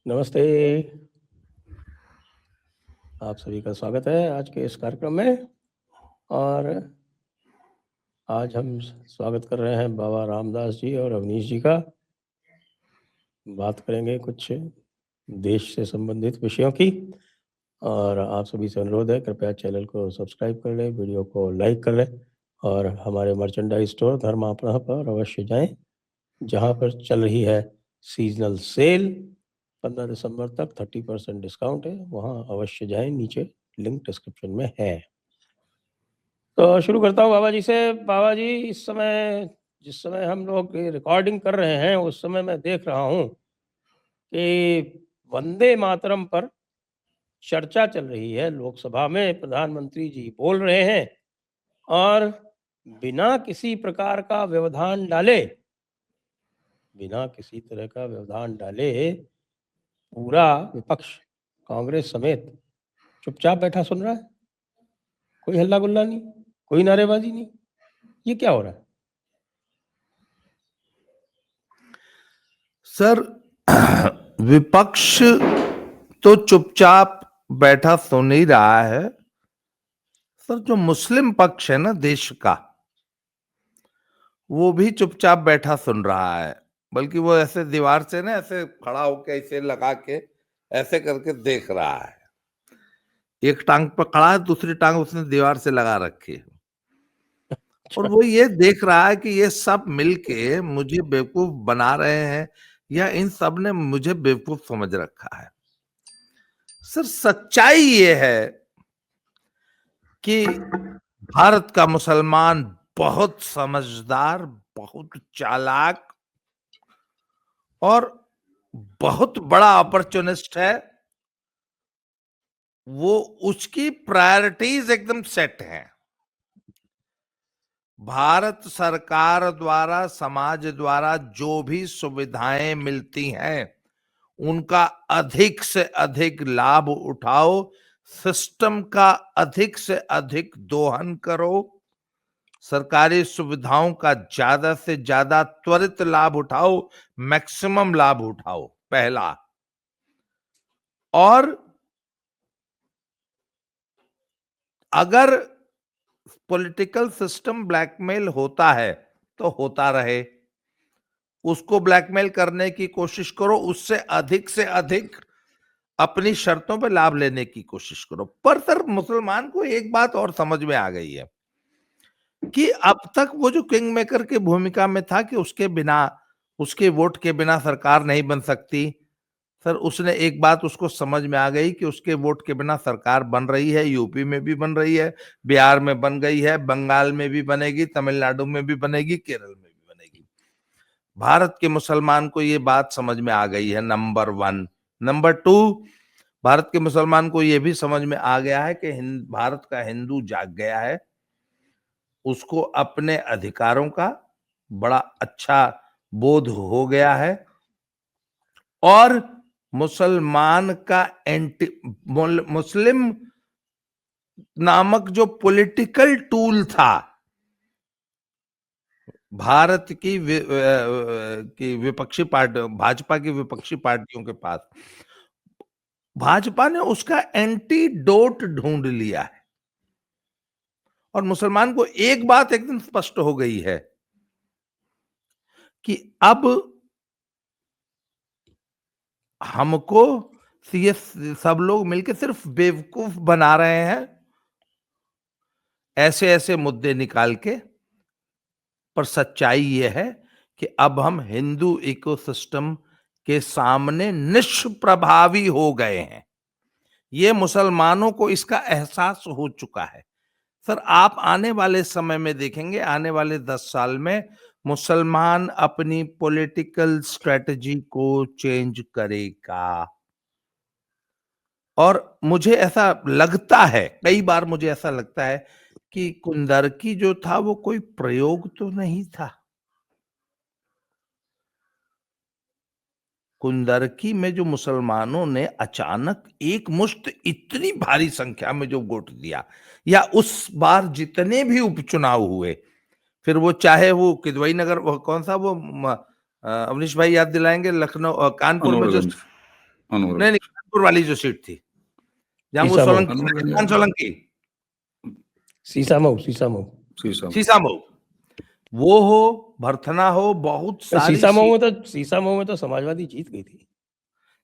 नमस्ते। आप सभी का स्वागत है आज के इस कार्यक्रम में। और आज हम स्वागत कर रहे हैं बाबा रामदास जी और अवनीश जी का। बात करेंगे कुछ देश से संबंधित विषयों की। और आप सभी से अनुरोध है, कृपया चैनल को सब्सक्राइब कर लें, वीडियो को लाइक कर लें और हमारे मर्चेंडाइज स्टोर धर्मापणा पर अवश्य जाएं, जहां पर चल रही है सीजनल सेल। 15 दिसंबर तक 30% डिस्काउंट है, वहाँ अवश्य जाएं, नीचे लिंक डिस्क्रिप्शन में है। तो शुरू करता हूँ बाबा जी से। बाबा जी, इस समय जिस समय हम लोग रिकॉर्डिंग कर रहे हैं उस समय मैं देख रहा हूँ कि वंदे मातरम पर चर्चा चल रही है लोकसभा में। प्रधानमंत्री जी बोल रहे हैं और बिना किसी प्रकार का व्यवधान डाले, बिना किसी तरह का व्यवधान डाले पूरा विपक्ष कांग्रेस समेत चुपचाप बैठा सुन रहा है। कोई हल्ला गुल्ला नहीं, कोई नारेबाजी नहीं। ये क्या हो रहा है? सर, विपक्ष तो चुपचाप बैठा सुन ही रहा है। सर, जो मुस्लिम पक्ष है ना देश का, वो भी चुपचाप बैठा सुन रहा है। बल्कि वो ऐसे दीवार से ना ऐसे खड़ा होके ऐसे लगा के ऐसे करके देख रहा है। एक टांग पर खड़ा है, दूसरी टांग उसने दीवार से लगा रखी है। और वो ये देख रहा है कि ये सब मिलके मुझे बेवकूफ बना रहे हैं या इन सब ने मुझे बेवकूफ समझ रखा है। सर, सच्चाई ये है कि भारत का मुसलमान बहुत समझदार, बहुत चालाक और बहुत बड़ा अपॉर्चुनिस्ट है। वो उसकी प्रायोरिटीज एकदम सेट हैं। भारत सरकार द्वारा, समाज द्वारा जो भी सुविधाएं मिलती हैं उनका अधिक से अधिक लाभ उठाओ, सिस्टम का अधिक से अधिक दोहन करो, सरकारी सुविधाओं का ज्यादा से ज्यादा त्वरित लाभ उठाओ, मैक्सिमम लाभ उठाओ, पहला। और अगर पॉलिटिकल सिस्टम ब्लैकमेल होता है तो होता रहे, उसको ब्लैकमेल करने की कोशिश करो, उससे से अधिक अपनी शर्तों पे लाभ लेने की कोशिश करो। पर सर, मुसलमान को एक बात और समझ में आ गई है कि अब तक वो जो किंग मेकर की भूमिका में था कि उसके बिना, उसके वोट के बिना सरकार नहीं बन सकती। सर, उसने एक बात उसको समझ में आ गई कि उसके वोट के बिना सरकार बन रही है। यूपी में भी बन रही है, बिहार में बन गई है, बंगाल में भी बनेगी, तमिलनाडु में भी बनेगी, केरल में भी बनेगी। भारत के मुसलमान को ये बात समझ में आ गई है, नंबर 1। नंबर 2, भारत के मुसलमान को यह भी समझ में आ गया है कि भारत का हिंदू जाग गया है। उसको अपने अधिकारों का बड़ा अच्छा बोध हो गया है और मुसलमान का मुस्लिम नामक जो पॉलिटिकल टूल था भारत की विपक्षी पार्टी, भाजपा की विपक्षी पार्टियों के पास, भाजपा ने उसका एंटीडोट ढूंढ लिया है। और मुसलमान को एक बात एकदम स्पष्ट हो गई है कि अब हमको ये सब लोग मिलकर सिर्फ बेवकूफ बना रहे हैं, ऐसे ऐसे मुद्दे निकाल के। पर सच्चाई यह है कि अब हम हिंदू इकोसिस्टम के सामने निष्प्रभावी हो गए हैं। ये मुसलमानों को इसका एहसास हो चुका है। सर, आप आने वाले समय में देखेंगे, आने वाले 10 साल में मुसलमान अपनी पॉलिटिकल स्ट्रेटजी को चेंज करेगा। और मुझे ऐसा लगता है, कई बार मुझे ऐसा लगता है कि कुंदरकी जो था वो कोई प्रयोग तो नहीं था। कुंदरकी में जो मुसलमानों ने अचानक एक मुश्त इतनी भारी संख्या में जो वोट दिया, या उस बार जितने भी उपचुनाव हुए, फिर वो चाहे वो किदवई नगर, वो कौन सा वो अवनीश भाई याद दिलाएंगे, लखनऊ कानपुर में जो अनवर नहीं, कानपुर वाली जो सीट थी, जहां वो सीसामऊ। सोलंकी सीसामऊ सीसामऊ, वो हो, भरथना हो, बहुत सारी सीसामऊ में तो समाजवादी जीत गई थी।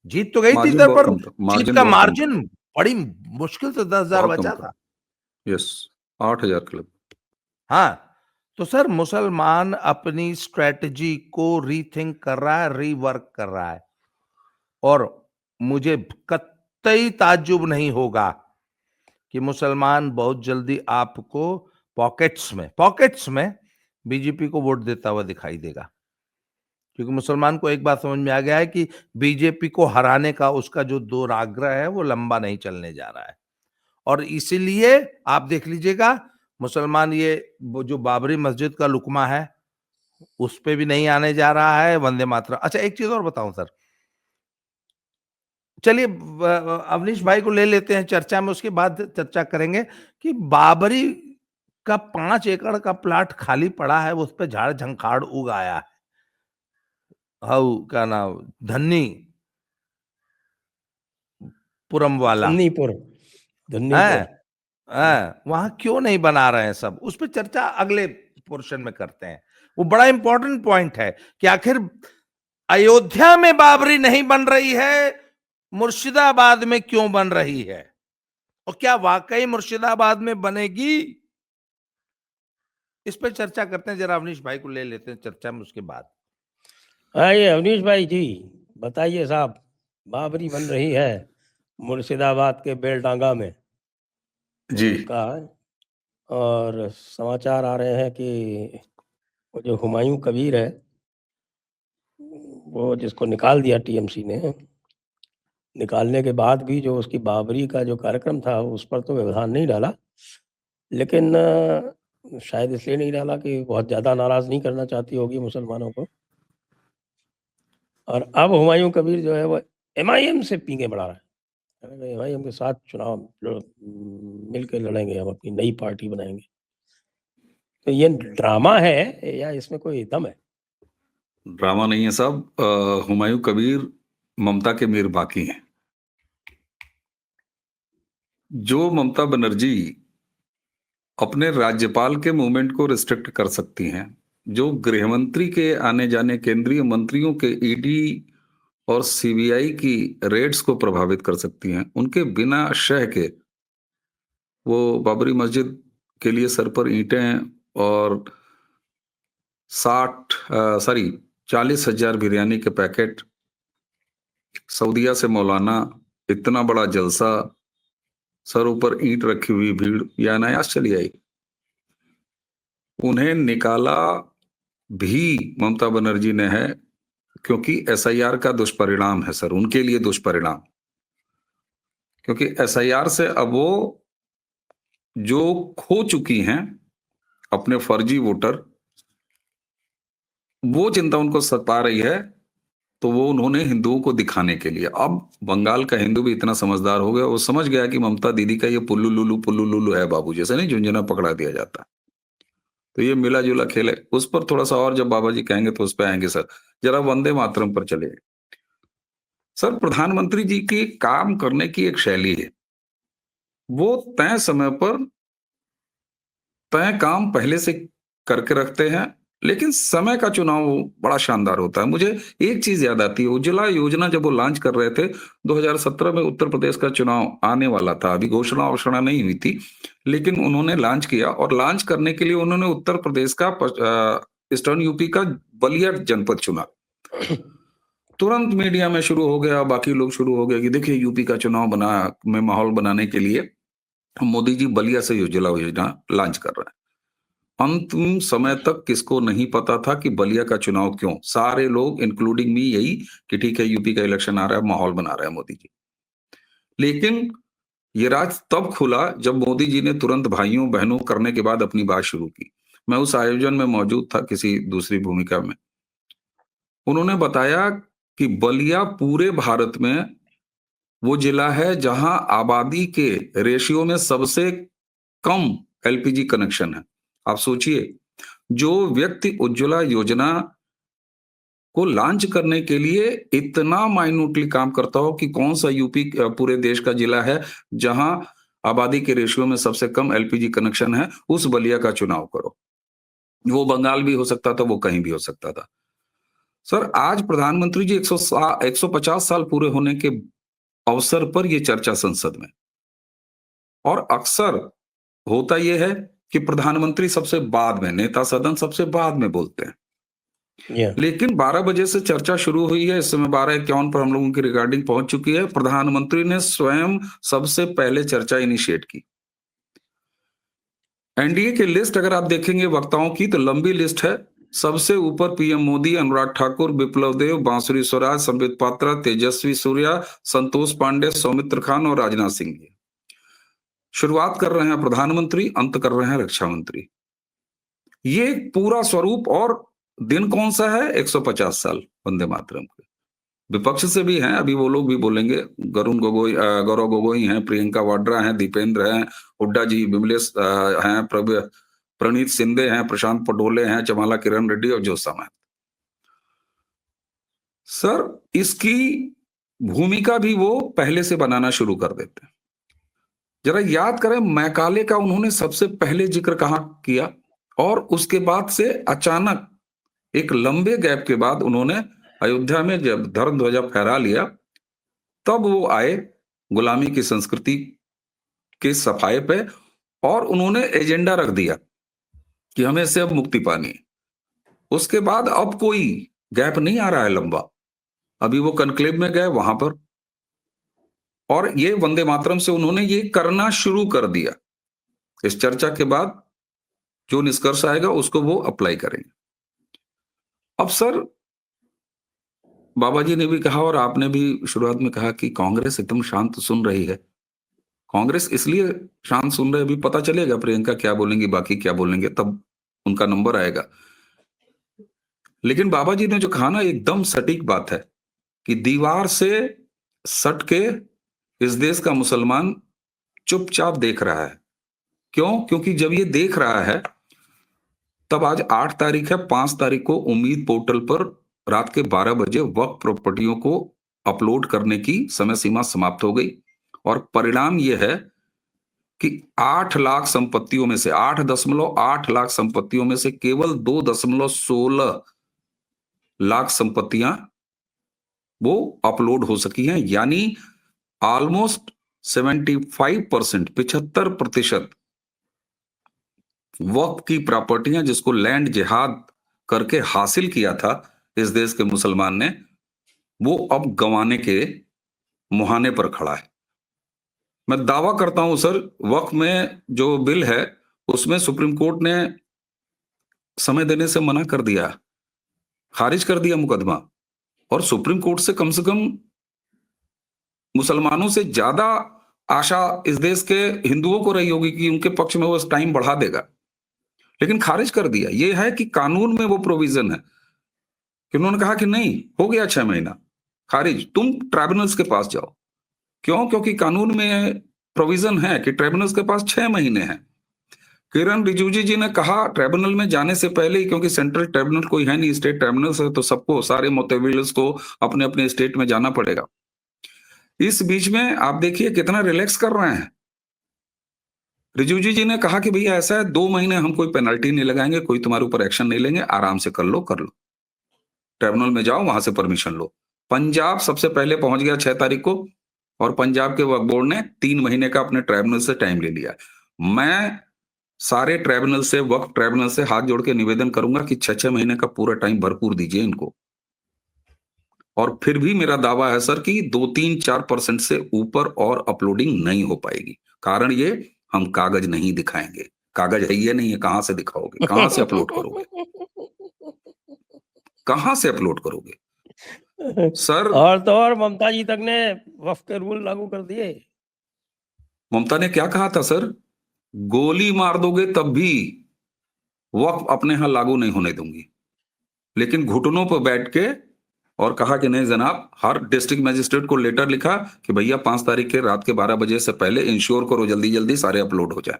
जीत तो गई थी मार्जिन सर, बहुत पर कम था, जीत मार्जिन का बहुत कम था। मार्जिन बड़ी मुश्किल से 10,000 बहुत कम बचा था। था। Yes, 8,000 club. हाँ, तो सर मुसलमान अपनी स्ट्रेटजी को रीथिंक कर रहा है, रीवर्क कर रहा है, और मुझे कतई ताज्जुब नहीं होगा कि मुसलमान बहुत जल्दी आपको पॉकेट्स में बीजेपी को वोट देता हुआ दिखाई देगा, क्योंकि मुसलमान को एक बात समझ में आ गया है कि बीजेपी को हराने का उसका जो दुराग्रह है वो लंबा नहीं चलने जा रहा है। और इसीलिए आप देख लीजिएगा, मुसलमान ये वो जो बाबरी मस्जिद का लुकमा है उस पे भी नहीं आने जा रहा है, वंदे मातरम। अच्छा, एक चीज और बताऊं सर, चलिए अवनीश भाई को ले लेते हैं चर्चा में, उसके बाद चर्चा करेंगे कि बाबरी का 5 एकड़ का प्लाट खाली पड़ा है, उस पे झाड़ झंखाड़ उगाया है। हाउ क्या नाम, धन्नीपुरम वाला धन्नीपुर है, वहां क्यों नहीं बना रहे हैं सब, उस पर चर्चा अगले पोर्शन में करते हैं। वो बड़ा इंपॉर्टेंट पॉइंट है कि आखिर अयोध्या में बाबरी नहीं बन रही है, मुर्शिदाबाद में क्यों बन रही है, और क्या वाकई मुर्शिदाबाद में बनेगी, इस पर चर्चा करते हैं। जरा अवनीश भाई को ले लेते हैं चर्चा में, उसके बाद। हाँ, ये अवनीश भाई जी बताइए साहब, बाबरी बन रही है मुर्शिदाबाद के बेलडांगा में जी का, और समाचार आ रहे हैं कि वो जो हुमायूं कबीर है, वो जिसको निकाल दिया टीएमसी ने, निकालने के बाद भी जो उसकी बाबरी का जो कार्यक्रम था उस पर तो व्यवधान नहीं डाला, लेकिन शायद इसलिए नहीं डाला कि बहुत ज़्यादा नाराज़ नहीं करना चाहती होगी मुसलमानों को। और अब हुमायूं कबीर जो है वो एमआईएम से पींगे बढ़ा रहा है, एमआईएम के साथ चुनाव मिल के लड़ेंगे, हम अपनी नई पार्टी बनाएंगे। तो ये ड्रामा है या इसमें कोई दम है? ड्रामा नहीं है साहब, हुमायूं कबीर ममता के मीर बाकी हैं। जो ममता बनर्जी अपने राज्यपाल के मूवमेंट को रिस्ट्रिक्ट कर सकती हैं, जो गृहमंत्री के आने जाने, केंद्रीय मंत्रियों के ईडी और सीबीआई की रेड्स को प्रभावित कर सकती हैं, उनके बिना शह के वो बाबरी मस्जिद के लिए सर पर ईंटें और 40,000 बिरयानी के पैकेट, सऊदिया से मौलाना, इतना बड़ा जलसा, सर ऊपर ईंट रखी हुई भीड़, या अनायास चली आई। उन्हें निकाला भी ममता बनर्जी ने है, क्योंकि एसआईआर का दुष्परिणाम है सर, उनके लिए दुष्परिणाम। क्योंकि एसआईआर से अब वो जो खो चुकी हैं अपने फर्जी वोटर, वो चिंता उनको सता रही है। तो वो उन्होंने हिंदुओं को दिखाने के लिए, अब बंगाल का हिंदू भी इतना समझदार हो गया, वो समझ गया कि ममता दीदी का ये पुल्लू लुल्लू है बाबू, जैसे नहीं झुंझुना पकड़ा दिया जाता। तो ये मिला जुला खेल है, उस पर थोड़ा सा और जब बाबा जी कहेंगे तो उस पर आएंगे सर। जरा वंदे मातरम पर चले सर। प्रधानमंत्री जी की काम करने की एक शैली है, वो तय समय पर तय काम पहले से करके रखते हैं, लेकिन समय का चुनाव बड़ा शानदार होता है। मुझे एक चीज याद आती है, उज्ज्वला योजना जब वो लॉन्च कर रहे थे 2017 में, उत्तर प्रदेश का चुनाव आने वाला था, अभी घोषणा वोषणा नहीं हुई थी, लेकिन उन्होंने लॉन्च किया, और लॉन्च करने के लिए उन्होंने उत्तर प्रदेश का ईस्टर्न यूपी का बलिया जनपद चुना। तुरंत मीडिया में शुरू हो गया, बाकी लोग शुरू हो गए कि देखिए यूपी का चुनाव में माहौल बनाने के लिए मोदी जी बलिया से उज्ज्वला योजना लॉन्च कर रहे हैं। अंतिम समय तक किसको नहीं पता था कि बलिया का चुनाव क्यों, सारे लोग इंक्लूडिंग मी यही कि ठीक है यूपी का इलेक्शन आ रहा है, माहौल बना रहे हैं मोदी जी। लेकिन ये राज तब खुला जब मोदी जी ने तुरंत भाइयों बहनों करने के बाद अपनी बात शुरू की। मैं उस आयोजन में मौजूद था किसी दूसरी भूमिका में। उन्होंने बताया कि बलिया पूरे भारत में वो जिला है जहां आबादी के रेशियो में सबसे कम एलपीजी कनेक्शन है। आप सोचिए, जो व्यक्ति उज्ज्वला योजना को लॉन्च करने के लिए इतना माइन्यूटली काम करता हो कि कौन सा यूपी पूरे देश का जिला है जहां आबादी के रेशियो में सबसे कम एलपीजी कनेक्शन है, उस बलिया का चुनाव करो। वो बंगाल भी हो सकता था, वो कहीं भी हो सकता था। सर, आज प्रधानमंत्री जी 150 साल पूरे होने के अवसर पर ये चर्चा संसद में, और अक्सर होता यह है कि प्रधानमंत्री सबसे बाद में, नेता सदन सबसे बाद में बोलते हैं। लेकिन 12 बजे से चर्चा शुरू हुई है, इस समय 12:51 पर हम लोगों की रिकॉर्डिंग पहुंच चुकी है। प्रधानमंत्री ने स्वयं सबसे पहले चर्चा इनिशिएट की। एनडीए की लिस्ट अगर आप देखेंगे वक्ताओं की, तो लंबी लिस्ट है। सबसे ऊपर पीएम मोदी, अनुराग ठाकुर, बिप्लब देव, बांसुरी स्वराज, संबित पात्रा, तेजस्वी सूर्या, संतोष पांडे, सौमित्र खान और राजनाथ सिंह जी। शुरुआत कर रहे हैं प्रधानमंत्री, अंत कर रहे हैं रक्षा मंत्री। ये पूरा स्वरूप, और दिन कौन सा है? 150 साल वंदे मातरम के। विपक्ष से भी हैं, अभी वो लोग भी बोलेंगे। गौरव गोगोई हैं, प्रियंका वाड्रा हैं, दीपेंद्र हैं, हुड्डा जी, विमलेश हैं, प्रणीत शिंदे हैं, प्रशांत पटोले हैं, जमाला किरण रेड्डी और जोसा मैथ। सर, इसकी भूमिका भी वो पहले से बनाना शुरू कर देते हैं। जरा याद करें, मैकाले का उन्होंने सबसे पहले जिक्र कहां किया, और उसके बाद से अचानक एक लंबे गैप के बाद उन्होंने अयोध्या में जब धर्म ध्वजा फहरा लिया, तब वो आए गुलामी की संस्कृति के सफाई पे, और उन्होंने एजेंडा रख दिया कि हमें इससे अब मुक्ति पानी है। उसके बाद अब कोई गैप नहीं आ रहा है लंबा। अभी वो कनक्लेव में गए वहां पर, और ये वंदे मातरम से उन्होंने ये करना शुरू कर दिया। इस चर्चा के बाद जो निष्कर्ष आएगा उसको वो अप्लाई करेंगे। अब सर, बाबा जी ने भी कहा और आपने भी शुरुआत में कहा कि कांग्रेस एकदम शांत सुन रही है। कांग्रेस इसलिए शांत सुन रही है, अभी पता चलेगा प्रियंका क्या बोलेंगी, बाकी क्या बोलेंगे, तब उनका नंबर आएगा। लेकिन बाबा जी ने जो कहा ना, एकदम सटीक बात है कि दीवार से सट के इस देश का मुसलमान चुपचाप देख रहा है। क्यों? क्योंकि जब ये देख रहा है, तब आज 8 तारीख है, 5 तारीख को उम्मीद पोर्टल पर रात के 12 बजे वक्फ प्रॉपर्टियों को अपलोड करने की समय सीमा समाप्त हो गई, और परिणाम यह है कि 8 लाख संपत्तियों में से 8.8 लाख संपत्तियों में से केवल 2.16 लाख संपत्तियां वो अपलोड हो सकी हैं। यानी ऑलमोस्ट 75%, 75% वक्फ की प्रॉपर्टियां जिसको लैंड जिहाद करके हासिल किया था इस देश के मुसलमान ने, वो अब गंवाने के मुहाने पर खड़ा है। मैं दावा करता हूं सर, वक्फ में जो बिल है उसमें सुप्रीम कोर्ट ने समय देने से मना कर दिया, खारिज कर दिया मुकदमा, और सुप्रीम कोर्ट से कम मुसलमानों से ज्यादा आशा इस देश के हिंदुओं को रही होगी कि उनके पक्ष में वो टाइम बढ़ा देगा, लेकिन खारिज कर दिया। ये है कि कानून में वो प्रोविजन है कि उन्होंने कहा कि नहीं, हो गया 6 महीना, खारिज, तुम ट्राइब्यूनल्स के पास जाओ। क्यों? क्योंकि कानून में प्रोविजन है कि ट्राइब्यूनल्स के पास 6 महीने हैं। किरण रिजिजू जी ने कहा ट्राइब्यूनल में जाने से पहले ही, क्योंकि सेंट्रल ट्राइब्यूनल कोई है नहीं, स्टेट ट्राइब्यूनल्स है, तो सबको, सारे मुतविल्लिस को अपने अपने स्टेट में जाना पड़ेगा। इस बीच में आप देखिए कितना रिलैक्स कर रहे हैं। रिजिजू जी ने कहा कि भैया ऐसा है, 2 महीने हम कोई पेनल्टी नहीं लगाएंगे, कोई तुम्हारे ऊपर एक्शन नहीं लेंगे, आराम से कर लो। ट्राइब्यूनल में जाओ, वहां से परमिशन लो। पंजाब सबसे पहले पहुंच गया 6 तारीख को, और पंजाब के वक्फ बोर्ड ने 3 महीने का अपने ट्राइब्यूनल से टाइम ले लिया। मैं सारे ट्राइब्यूनल से, वक्फ ट्राइब्यूनल से हाथ जोड़ के निवेदन करूंगा कि 6 महीने का पूरा टाइम भरपूर दीजिए इनको। और फिर भी मेरा दावा है सर कि 2-3-4% से ऊपर और अपलोडिंग नहीं हो पाएगी। कारण ये, हम कागज नहीं दिखाएंगे। कागज है ये नहीं है, कहां से दिखाओगे, कहां से अपलोड करोगे, कहां से अपलोड करोगे सर? और तो और ममता जी तक ने वक्फ के रूल लागू कर दिए। ममता ने क्या कहा था सर? गोली मार दोगे तब भी वक्फ अपने यहां लागू नहीं होने दूंगी। लेकिन घुटनों पर बैठ के और कहा कि नहीं जनाब, हर डिस्ट्रिक्ट मजिस्ट्रेट को लेटर लिखा कि भैया 5 तारीख के रात के 12 बजे से पहले इंश्योर करो जल्दी जल्दी सारे अपलोड हो जाए।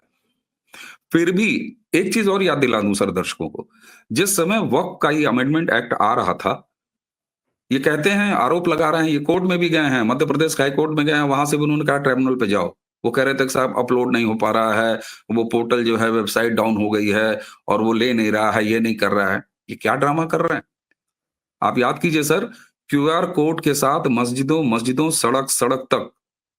फिर भी एक चीज और याद दिला दूं सर दर्शकों को, जिस समय वक्फ का ये अमेंडमेंट एक्ट आ रहा था, ये कहते हैं, आरोप लगा रहे हैं, ये कोर्ट में भी गए हैं, मध्य प्रदेश हाई कोर्ट में गए हैं, वहां से भी उन्होंने कहा ट्रिब्यूनल पे जाओ। वो कह रहे थे कि साहब अपलोड नहीं हो पा रहा है, वो पोर्टल जो है वेबसाइट डाउन हो गई है और वो ले नहीं रहा है, ये नहीं कर रहा है। ये क्या ड्रामा कर रहे हैं? आप याद कीजिए सर, क्यूआर कोड के साथ मस्जिदों मस्जिदों सड़क सड़क तक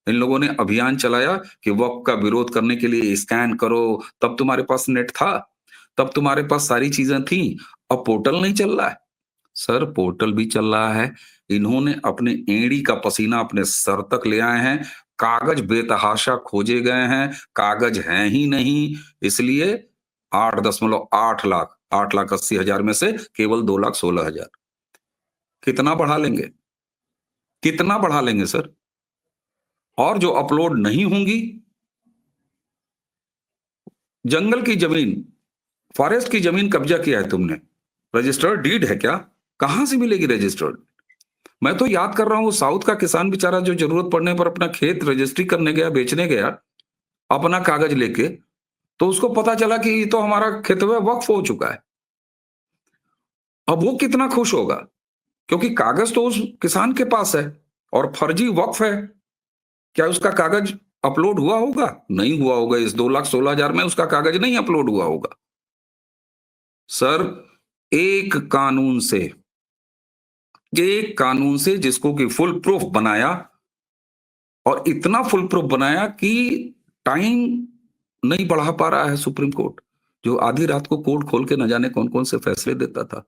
इन लोगों ने अभियान चलाया कि वक्फ का विरोध करने के लिए स्कैन करो। तब तुम्हारे पास नेट था, तब तुम्हारे पास सारी चीजें थी। अब पोर्टल नहीं चल रहा है। सर पोर्टल भी चल रहा है। इन्होंने अपने एड़ी का पसीना अपने सर तक ले आए हैं। कागज बेतहाशा खोजे गए हैं, कागज हैं ही नहीं। इसलिए 8.8 लाख, 8,80,000 में से केवल 2,16,000। कितना बढ़ा लेंगे? कितना बढ़ा लेंगे सर? और जो अपलोड नहीं होंगी, जंगल की जमीन, फॉरेस्ट की जमीन कब्जा किया है तुमने, रजिस्टर्ड डीड है क्या? कहां से मिलेगी रजिस्टर्ड? मैं तो याद कर रहा हूं, साउथ का किसान बेचारा जो जरूरत पड़ने पर अपना खेत रजिस्ट्री करने गया, बेचने गया अपना कागज लेके, तो उसको पता चला कि ये तो हमारा खेत वक्फ हो चुका है। अब वो कितना खुश होगा, क्योंकि कागज तो उस किसान के पास है और फर्जी वक्फ है। क्या उसका कागज अपलोड हुआ होगा? नहीं हुआ होगा। इस 2,16,000 में उसका कागज नहीं अपलोड हुआ होगा। सर एक कानून से जिसको कि फुल प्रूफ बनाया, और इतना फुल प्रूफ बनाया कि टाइम नहीं बढ़ा पा रहा है सुप्रीम कोर्ट, जो आधी रात को कोर्ट खोल के न जाने कौन कौन से फैसले देता था।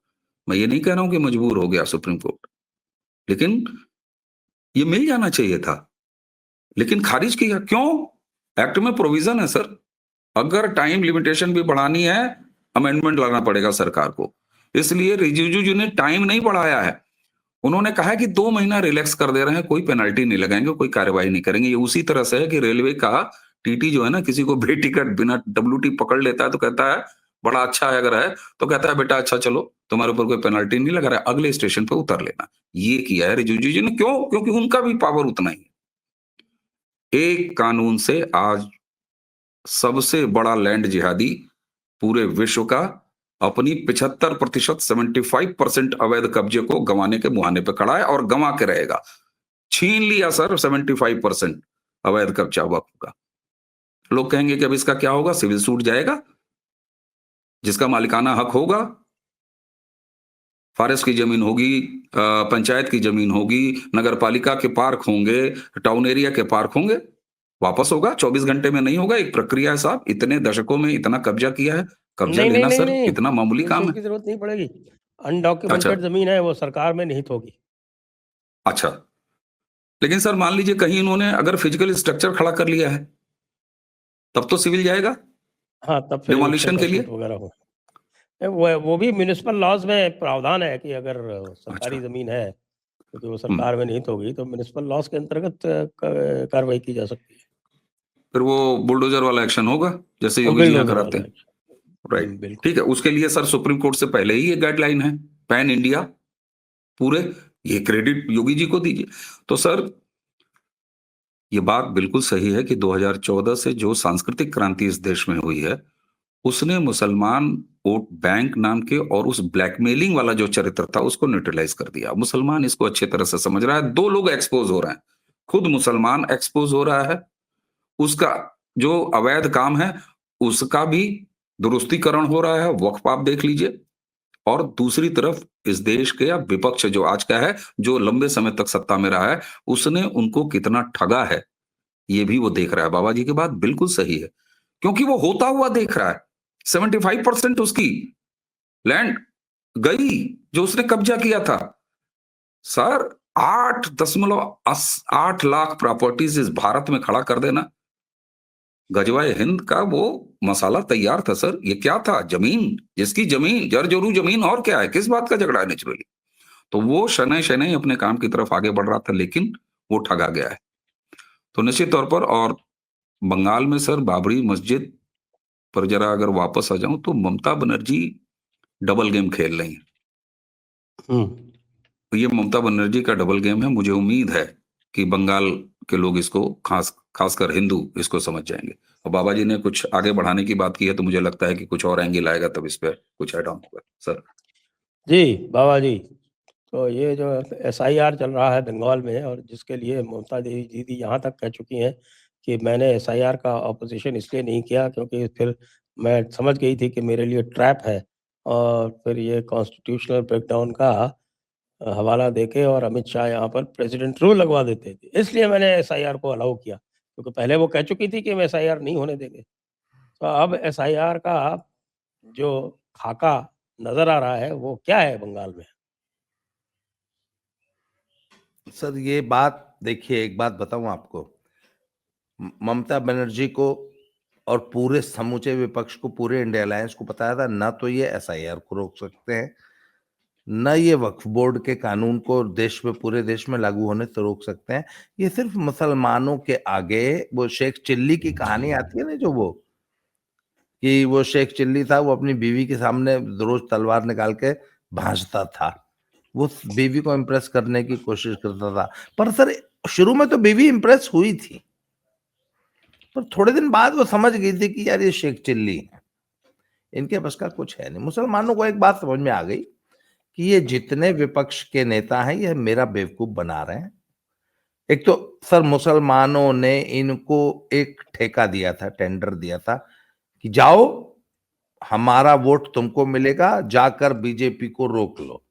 मैं ये नहीं कह रहा हूं कि मजबूर हो गया सुप्रीम कोर्ट, लेकिन ये मिल जाना चाहिए था, लेकिन खारिज किया क्यों? एक्ट में प्रोविजन है सर, अगर टाइम लिमिटेशन भी बढ़ानी है, अमेंडमेंट लाना पड़ेगा सरकार को। इसलिए रिजिजू जी ने टाइम नहीं बढ़ाया है। उन्होंने कहा है कि 2 महीना रिलैक्स कर दे रहे हैं, कोई पेनल्टी नहीं लगाएंगे, कोई कार्रवाई नहीं करेंगे। ये उसी तरह से है कि रेलवे का टीटी जो है ना, किसी को बे टिकट बिना डब्ल्यूटी पकड़ लेता है तो कहता है बड़ा अच्छा है, अगर है तो कहता है बेटा अच्छा चलो, तुम्हारे ऊपर कोई पेनल्टी नहीं लगा रहा है, अगले स्टेशन पे उतर लेना। ये किया है रिजिजू जी ने। क्यों? क्योंकि उनका भी पावर उतना ही है। एक कानून से आज सबसे बड़ा लैंड जिहादी पूरे विश्व का अपनी 75%, 75% अवैध कब्जे को गंवाने के मुहाने पे खड़ा है और गंवा के रहेगा। छीन लिया सर 75% अवैध कब्जा वक्फ का। लोग कहेंगे कि अब इसका क्या होगा? सिविल सूट जाएगा, जिसका मालिकाना हक होगा, फॉरेस्ट की जमीन होगी, पंचायत की जमीन होगी, नगर पालिका के पार्क होंगे, टाउन एरिया के पार्क होंगे, वापस होगा। 24 घंटे में नहीं होगा। एक प्रक्रिया है साहब, इतने दशकों में इतना कब्जा किया है, कब्जा नहीं नहीं लेना नहीं सर नहीं, इतना मामूली सिविल काम सूट है। की जरूरत नहीं पड़ेगी। अच्छा अनडॉक्यूमेंटेड जमीन है, वो सरकार में निहित होगी। अच्छा, लेकिन सर मान लीजिए कहीं इन्होंने अगर फिजिकल स्ट्रक्चर खड़ा कर लिया है, तब तो सिविल जाएगा हाँ, तब फिर डिमोलिशन इविक्शन का के लिए। सूट वगैरह हो। वो भी म्युनिसिपल लॉज में प्रावधान है कि अगर सरकारी अच्छा जमीन है, क्योंकि वो सरकार में निहित होगी, तो म्युनिसिपल लॉज के अंतर्गत कार्रवाई की जा सकती है। फिर वो बुलडोजर वाला एक्शन होगा, जैसे योगी जी यहाँ बिल्डोजर कराते वाला हैं। एक्शन। राइट, बिल्कुल। ठीक है। उसके लिए सर सुप्रीम कोर्ट से पहले ही ये गाइडलाइन है, पैन इंडिया पूरे। ये क्रेडिट योगी जी को दीजिए। तो सर ये बात बिल्कुल सही है कि 2014 से जो सांस्कृतिक क्रांति इस देश में हुई है, उसने मुसलमान वोट बैंक नाम के और उस ब्लैकमेलिंग वाला जो चरित्र था उसको न्यूट्रलाइज कर दिया। मुसलमान इसको अच्छे तरह से समझ रहा है। 2 लोग एक्सपोज हो रहे हैं, खुद मुसलमान एक्सपोज हो रहा है, उसका जो अवैध काम है उसका भी दुरुस्तीकरण हो रहा है, वक्फ आप देख लीजिए। और दूसरी तरफ इस देश के या विपक्ष जो आज का है, जो लंबे समय तक सत्ता में रहा है, उसने उनको कितना ठगा है ये भी वो देख रहा है। बाबा जी की बात बिल्कुल सही है, क्योंकि वो होता हुआ देख रहा है। 75% उसकी लैंड गई जो उसने कब्जा किया था। सर 8.8 लाख प्रॉपर्टीज इस भारत में खड़ा कर देना, गजवाए हिंद का वो मसाला तैयार था सर। ये क्या था? जमीन, जिसकी जमीन जरजोरू जमीन, और क्या है? किस बात का झगड़ा है नेचुरली? तो वो शनै शनै अपने काम की तरफ आगे बढ़ रहा था, लेकिन वो ठगा गया है। तो निश्चित तौर पर, और बंगाल में सर बाबरी मस्जिद पर जरा अगर वापस आ जाऊं तो ममता बनर्जी डबल गेम खेल रही हैं। हम्म। तो ये ममता बनर्जी का डबल गेम है। मुझे उम्मीद है कि बंगाल के लोग इसको, खासकर हिंदू, इसको समझ जाएंगे। और बाबा जी ने कुछ आगे बढ़ाने की बात की है, तो मुझे लगता है कि कुछ और एंगल आएगा, तब इस पे कुछ ऐड ऑन होगा सर। जी बाबा जी, तो ये जो SIR चल रहा है बंगाल में, और जिसके लिए ममता दीदी यहाँ तक कह चुकी हैं कि मैंने SIR का ऑपोजिशन इसलिए नहीं किया क्योंकि फिर मैं समझ गई थी कि मेरे लिए ट्रैप है, और फिर ये कॉन्स्टिट्यूशनल ब्रेकडाउन का हवाला देके और अमित शाह यहाँ पर प्रेसिडेंट रूल लगवा देते थे। इसलिए मैंने SIR को अलाउ किया, क्योंकि पहले वो कह चुकी थी कि हम SIR नहीं होने देंगे। तो अब SIR का जो खाका नज़र आ रहा है वो क्या है बंगाल में? सर ये बात देखिए, एक बात बताऊं आपको, ममता बनर्जी को और पूरे समूचे विपक्ष को, पूरे इंडिया अलायंस को पता था ना तो ये SIR को रोक सकते हैं, न ये वक्फ बोर्ड के कानून को देश में, पूरे देश में लागू होने से रोक सकते हैं। ये सिर्फ मुसलमानों के आगे, वो शेख चिल्ली की कहानी आती है ना, जो वो शेख चिल्ली था, वो अपनी बीवी के सामने रोज तलवार निकाल के भांजता था, वो बीवी को इम्प्रेस करने की कोशिश करता था। पर सर शुरू में तो बीवी इम्प्रेस हुई थी, पर थोड़े दिन बाद वो समझ गई थी कि यार ये शेख चिल्ली है, इनके बस का कुछ है नहीं। मुसलमानों को एक बात समझ में आ गई कि ये जितने विपक्ष के नेता हैं ये मेरा बेवकूफ बना रहे हैं। एक तो सर मुसलमानों ने इनको एक ठेका दिया था, टेंडर दिया था कि जाओ हमारा वोट तुमको मिलेगा, जाकर बीजेपी को रोक लो।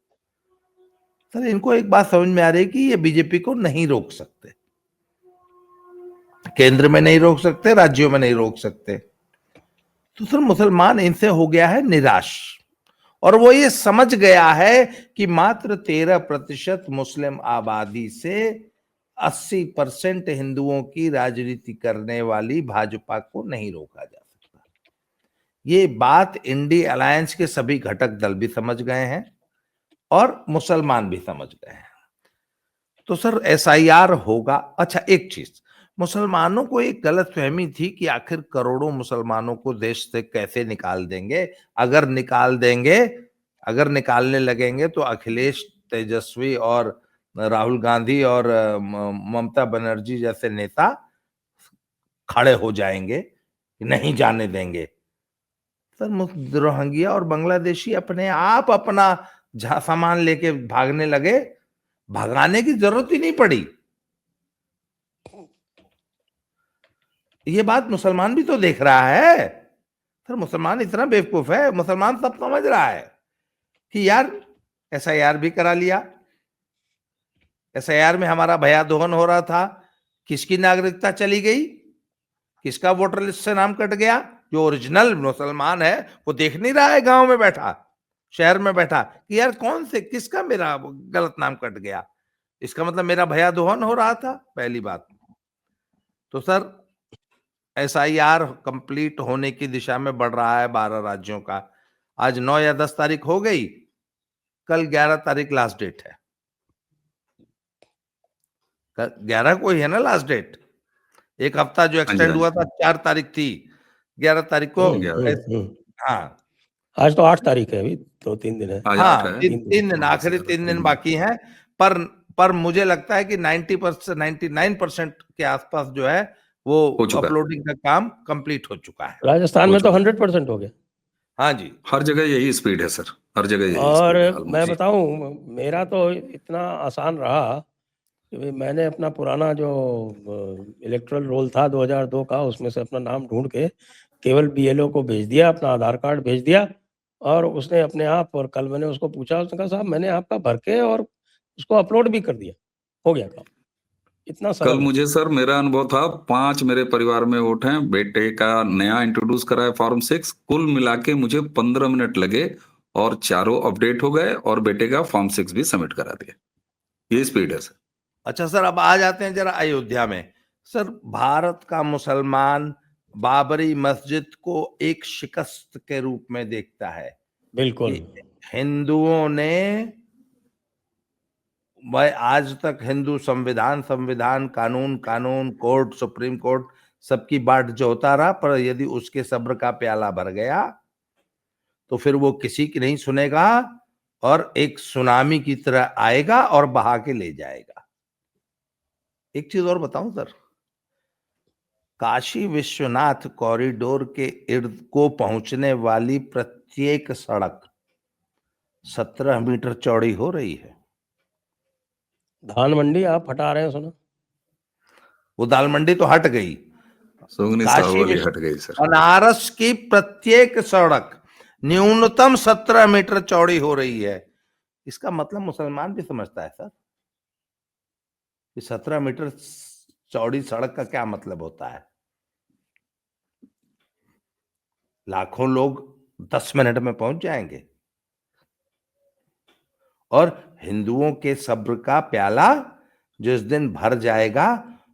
सर इनको एक बात समझ में आ रही है कि ये बीजेपी को नहीं रोक सकते, केंद्र में नहीं रोक सकते, राज्यों में नहीं रोक सकते। तो सर मुसलमान इनसे हो गया है निराश, और वो ये समझ गया है कि मात्र 13% मुस्लिम आबादी से 80% हिंदुओं की राजनीति करने वाली भाजपा को नहीं रोका जा सकता। ये बात इंडिया अलायंस के सभी घटक दल भी समझ गए हैं और मुसलमान भी समझ गए हैं। तो सर SIR होगा। अच्छा एक चीज, मुसलमानों को एक गलत फहमी थी कि आखिर करोड़ों मुसलमानों को देश से कैसे निकाल देंगे, अगर निकाल देंगे, अगर निकालने लगेंगे तो अखिलेश, तेजस्वी और राहुल गांधी और ममता बनर्जी जैसे नेता खड़े हो जाएंगे, नहीं जाने देंगे। सर रोहिंग्या और बांग्लादेशी अपने आप अपना सामान लेके भागने लगे, भगाने की जरूरत ही नहीं पड़ी। ये बात मुसलमान भी तो देख रहा है। सर मुसलमान इतना बेवकूफ है, मुसलमान सब समझ रहा है कि यार SIR भी करा लिया, SIR में हमारा भया दोहन हो रहा था, किसकी नागरिकता चली गई, किसका वोटर लिस्ट से नाम कट गया। जो ओरिजिनल मुसलमान है वो देख नहीं रहा है, गांव में बैठा, शहर में बैठा, कि यार कौन से, किसका मेरा गलत नाम कट गया, इसका मतलब मेरा भया दोहन हो रहा था, पहली बात। तो सर SIR कंप्लीट होने की दिशा में बढ़ रहा है 12 राज्यों का। आज 9 या 10 तारीख हो गई, कल 11 तारीख लास्ट डेट है। 11 को ही है ना लास्ट डेट, एक हफ्ता जो एक्सटेंड हुआ था 4 तारीख थी, 11 तारीख को। हाँ आज तो 8 तारीख है, अभी 2-3 दिन है। हाँ, तीन दिन, आखिरी 3 दिन बाकी हैं। पर मुझे लगता है कि 90%, 99% के आसपास जो है वो अपलोडिंग का काम कंप्लीट हो चुका है। राजस्थान में तो 100% हो गया। हाँ जी, हर जगह यही स्पीड है सर, हर जगह यही और स्पीड है। मैं बताऊं, मेरा तो इतना आसान रहा कि मैंने अपना पुराना जो इलेक्टोरल रोल था 2002 का, उसमें से अपना नाम ढूंढ के केवल BLO को भेज दिया, अपना आधार कार्ड भेज दिया, और उसने अपने आप, और कल मैंने उसको पूछा, उसने कहा साहब मैंने आपका भर के और उसको अपलोड भी कर दिया, हो गया काम। इतना सरल कल मुझे सर मेरा अनुभव था, 5 मेरे परिवार में वोट हैं, बेटे का नया इंट्रोड्यूस करा है फॉर्म 6, कुल मिला के मुझे 15 मिनट लगे और चारों अपडेट हो गए और बेटे का फॉर्म 6 भी सबमिट करा दिया। ये स्पीड है सर। अच्छा सर अब आ जाते हैं जरा अयोध्या में। सर भारत का मुसलमान बाबरी मस्जिद को एक शिकस्त के रूप में देखता है। बिल्कुल। हिंदुओं ने, भाई आज तक हिंदू संविधान, कानून, कोर्ट, सुप्रीम कोर्ट, सबकी बाट जो होता रहा, पर यदि उसके सब्र का प्याला भर गया तो फिर वो किसी की नहीं सुनेगा और एक सुनामी की तरह आएगा और बहा के ले जाएगा। एक चीज और बताऊं सर, काशी विश्वनाथ कॉरिडोर के इर्द को पहुंचने वाली प्रत्येक सड़क 17 मीटर चौड़ी हो रही है। धान मंडी आप हटा रहे हैं सुना। वो दाल मंडी तो हट गई, सुगनी काशी साहब वाली विश्व हट गई सर। बनारस की प्रत्येक सड़क न्यूनतम 17 मीटर चौड़ी हो रही है। इसका मतलब मुसलमान भी समझता है सर कि 17 मीटर चौड़ी सड़क का क्या मतलब होता है। लाखों लोग 10 मिनट में पहुंच जाएंगे। और हिंदुओं के सब्र का प्याला जिस दिन भर जाएगा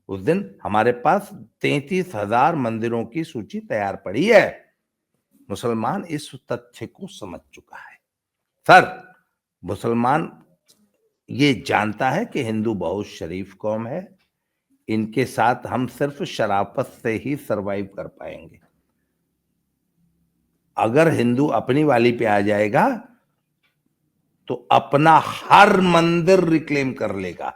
उस दिन हमारे पास 33,000 मंदिरों की सूची तैयार पड़ी है। मुसलमान इस तथ्य को समझ चुका है सर। मुसलमान ये जानता है कि हिंदू बहुत शरीफ कौम है, इनके साथ हम सिर्फ शराफत से ही सरवाइव कर पाएंगे। अगर हिंदू अपनी वाली पे आ जाएगा तो अपना हर मंदिर रिक्लेम कर लेगा।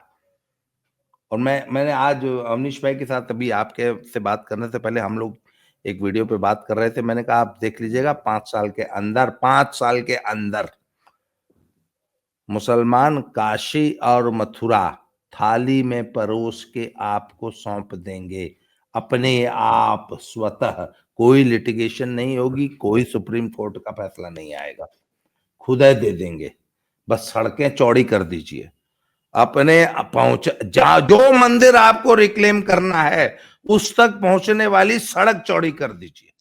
और मैंने आज अवनीश भाई के साथ अभी आपके से बात करने से पहले हम लोग एक वीडियो पे बात कर रहे थे। मैंने कहा आप देख लीजिएगा 5 साल के अंदर मुसलमान काशी और मथुरा थाली में परोस के आपको सौंप देंगे अपने आप स्वतः। कोई लिटिगेशन नहीं होगी, कोई सुप्रीम कोर्ट का फैसला नहीं आएगा, खुद ही दे देंगे। बस सड़कें चौड़ी कर दीजिए, अपने पहुंच जो मंदिर आपको रिक्लेम करना है उस तक पहुंचने वाली सड़क चौड़ी कर दीजिए।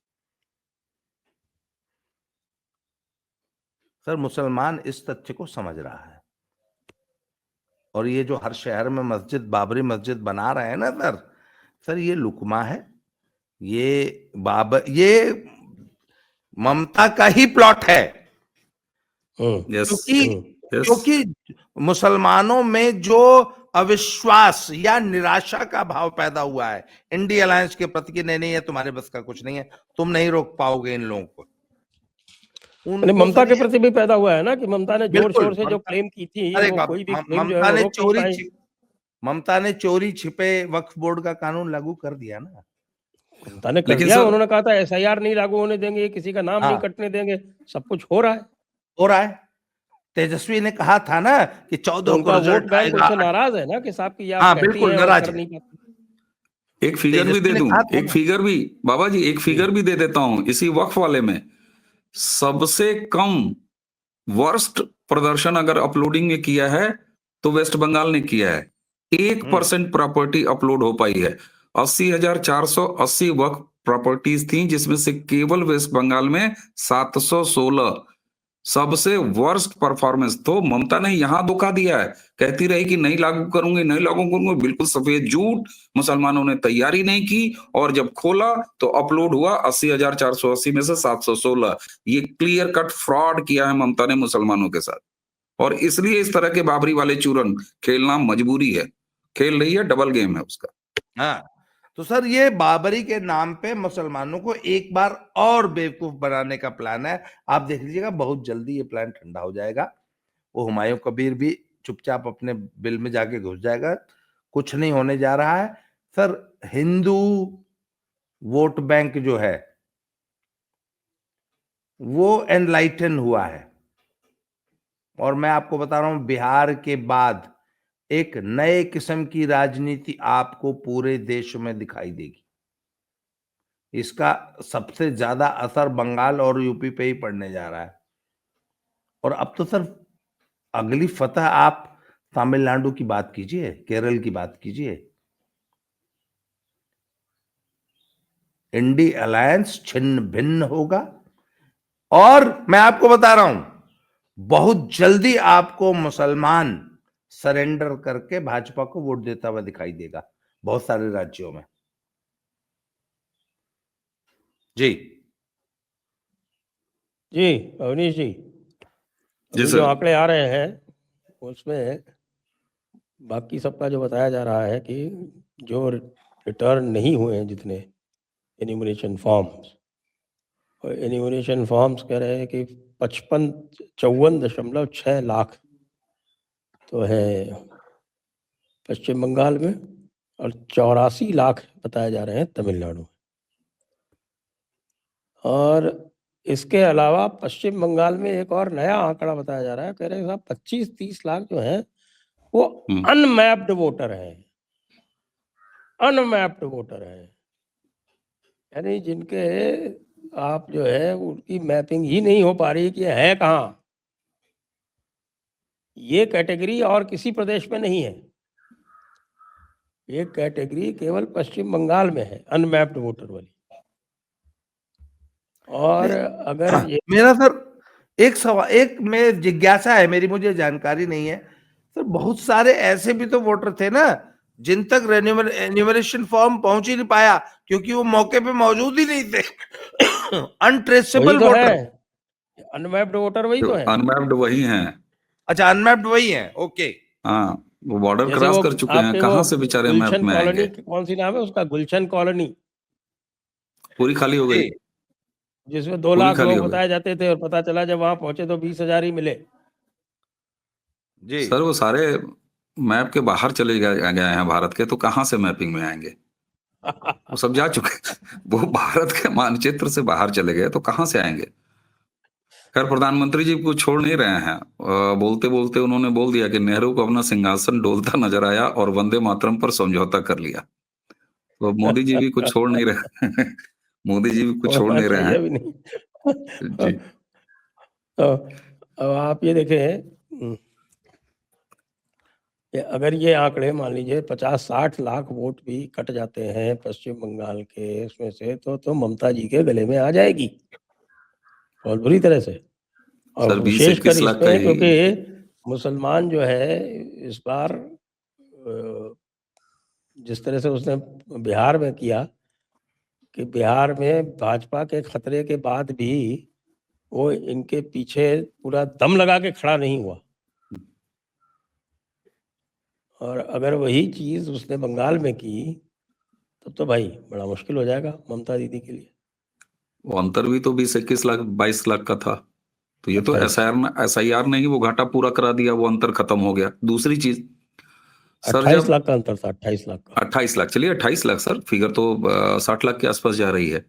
सर मुसलमान इस तथ्य को समझ रहा है। और ये जो हर शहर में मस्जिद, बाबरी मस्जिद बना रहे हैं ना सर ये लुकमा है, ये ये ममता का ही प्लॉट है। यस क्योंकि मुसलमानों में जो अविश्वास या निराशा का भाव पैदा हुआ है इंडिया अलायंस के प्रति कि नहीं है तुम्हारे बस का कुछ नहीं है, तुम नहीं रोक पाओगे इन लोगों को। ममता के प्रति भी पैदा हुआ है ना कि ममता ने जोर शोर से जो क्लेम की थी वो कोई भी क्लेम जो है वो रोक नहीं पाई। ममता ने चोरी छिपे वक्फ बोर्ड का कानून लागू कर दिया ना। ममता ने कर दिया। उन्होंने कहा था SIR नहीं लागू होने देंगे, किसी का नाम नहीं कटने देंगे। सब कुछ हो रहा है। तेजस्वी ने कहा था ना कि 14 को रिजल्ट आएगा। उनसे नाराज है ना कि साहब की आप कहती हैं और कर नहीं पाती। एक फिगर भी दे दूं, एक फिगर भी बाबा जी, एक फिगर भी दे देता हूं इसी वक्फ वाले में। सबसे कम वर्स्ट प्रदर्शन अगर अपलोडिंग में किया है तो वेस्ट बंगाल ने किया है। 1% प्रॉपर्टी अपलोड हो पाई है। 80,480 वक्फ प्रॉपर्टीज थी जिसमें से केवल वेस्ट बंगाल में 716। सबसे वर्स्ट परफॉर्मेंस। तो ममता ने यहां धोखा दिया है, कहती रही कि नहीं लागू करूंगी, नहीं लागू करूंगी, बिल्कुल सफेद झूठ। मुसलमानों ने तैयारी नहीं की और जब खोला तो अपलोड हुआ 80,480 में से 716। ये क्लियर कट फ्रॉड किया है ममता ने मुसलमानों के साथ, और इसलिए इस तरह के बाबरी वाले चूरन खेलना मजबूरी है, खेल रही है, डबल गेम है उसका। हाँ तो सर ये बाबरी के नाम पे मुसलमानों को एक बार और बेवकूफ बनाने का प्लान है। आप देख लीजिएगा बहुत जल्दी ये प्लान ठंडा हो जाएगा। वो हुमायूं कबीर भी चुपचाप अपने बिल में जाके घुस जाएगा। कुछ नहीं होने जा रहा है सर। हिंदू वोट बैंक जो है वो एनलाइटन हुआ है। और मैं आपको बता रहा हूं बिहार के बाद एक नए किस्म की राजनीति आपको पूरे देश में दिखाई देगी। इसका सबसे ज्यादा असर बंगाल और यूपी पे ही पड़ने जा रहा है। और अब तो सर अगली फतह आप तमिलनाडु की बात कीजिए, केरल की बात कीजिए। इंडिया अलायंस छिन्न भिन्न होगा। और मैं आपको बता रहा हूं बहुत जल्दी आपको मुसलमान सरेंडर करके भाजपा को वोट देता हुआ दिखाई देगा बहुत सारे राज्यों में। जी जी अवनीश जी, अभी जो आंकड़े आ रहे हैं उसमें बाकी सबका जो बताया जा रहा है कि जो रिटर्न नहीं हुए हैं जितने एन्यूमरेशन फॉर्म्स, और एन्यूमरेशन फॉर्म्स कह रहे हैं कि 54.6 लाख तो है पश्चिम बंगाल में और 84 लाख बताए जा रहे हैं तमिलनाडु में। और इसके अलावा पश्चिम बंगाल में एक और नया आंकड़ा बताया जा रहा है, कह रहे हैं साहब 25-30 लाख जो हैं वो अनमैप्ड वोटर है, अनमैप्ड वोटर है, यानी जिनके आप जो है उनकी मैपिंग ही नहीं हो पा रही कि है कहाँ। ये कैटेगरी और किसी प्रदेश में नहीं है, ये कैटेगरी केवल पश्चिम बंगाल में है, अनमैप्ड वोटर वाली। और अगर ये मेरा सर एक सवाल, एक में जिज्ञासा है मेरी, मुझे जानकारी नहीं है सर, बहुत सारे ऐसे भी तो वोटर थे ना जिन तक एन्यूमरेशन फॉर्म पहुंच ही नहीं पाया क्योंकि वो मौके पे मौजूद ही नहीं थे। अनट्रेसेबल वही तो है, वोटर, अनमैप्ड वोटर वही तो है। अनमैप्ड वही हैं। अच्छा, अनमैप्ड वही है, ओके। हाँ, वो बॉर्डर जैसे क्रॉस वो कर चुके हैं, आपके कहाँ वो से बेचारे मैप गुलशन में कॉलोनी, आएंगे? कौन सी नाम है उसका, गुलशन कॉलोनी, पूरी खाली हो गई, जी जिसमें 2 पूरी लाख खाली लोग हो गई। बताए जाते थे और पता चला जब वहां पहुंचे तो 20,000 ही मिले। जी सर वो सारे मैप के बाहर चले गए हैं भारत के, तो कहाँ से मैपिंग में आएंगे? वो सब जा चुके हैं। वो भारत के मानचित्र से बाहर चले गए तो कहाँ से आएंगे? खैर, प्रधानमंत्री जी को छोड़ नहीं रहे हैं। बोलते बोलते उन्होंने बोल दिया कि नेहरू को अपना सिंहासन डोलता नजर आया और वंदे मातरम पर समझौता कर लिया। तो मोदी जी भी कुछ छोड़ नहीं रहे। मोदी जी भी कुछ छोड़ होना नहीं रहे चाहिए हैं। भी नहीं। जी। तो अब आप ये देखें कि अगर ये आंकड़े मान लीजिए 50-60 लाख वोट भी कट जाते हैं पश्चिम बंगाल के उसमें से, तो ममता जी के गले में आ जाएगी बहुत बुरी तरह से। और सर विशेषकर 20-21 लाख का इसमें ही। क्योंकि मुसलमान जो है इस बार जिस तरह से उसने बिहार में किया कि बिहार में भाजपा के खतरे के बाद भी वो इनके पीछे पूरा दम लगा के खड़ा नहीं हुआ। और अगर वही चीज उसने बंगाल में की तब तो भाई बड़ा मुश्किल हो जाएगा ममता दीदी के लिए। वो अंतर भी तो 20-21 लाख 22 लाख का था। तो ये तो 28 SIR नहीं, वो घाटा पूरा करा दिया, वो अंतर खत्म हो गया। दूसरी चीज सर, 28 जब लाख का अंतर था, 28 लाख का। 28 लाख, चलिए 28 लाख सर, फिगर तो 60 लाख के आसपास जा रही है।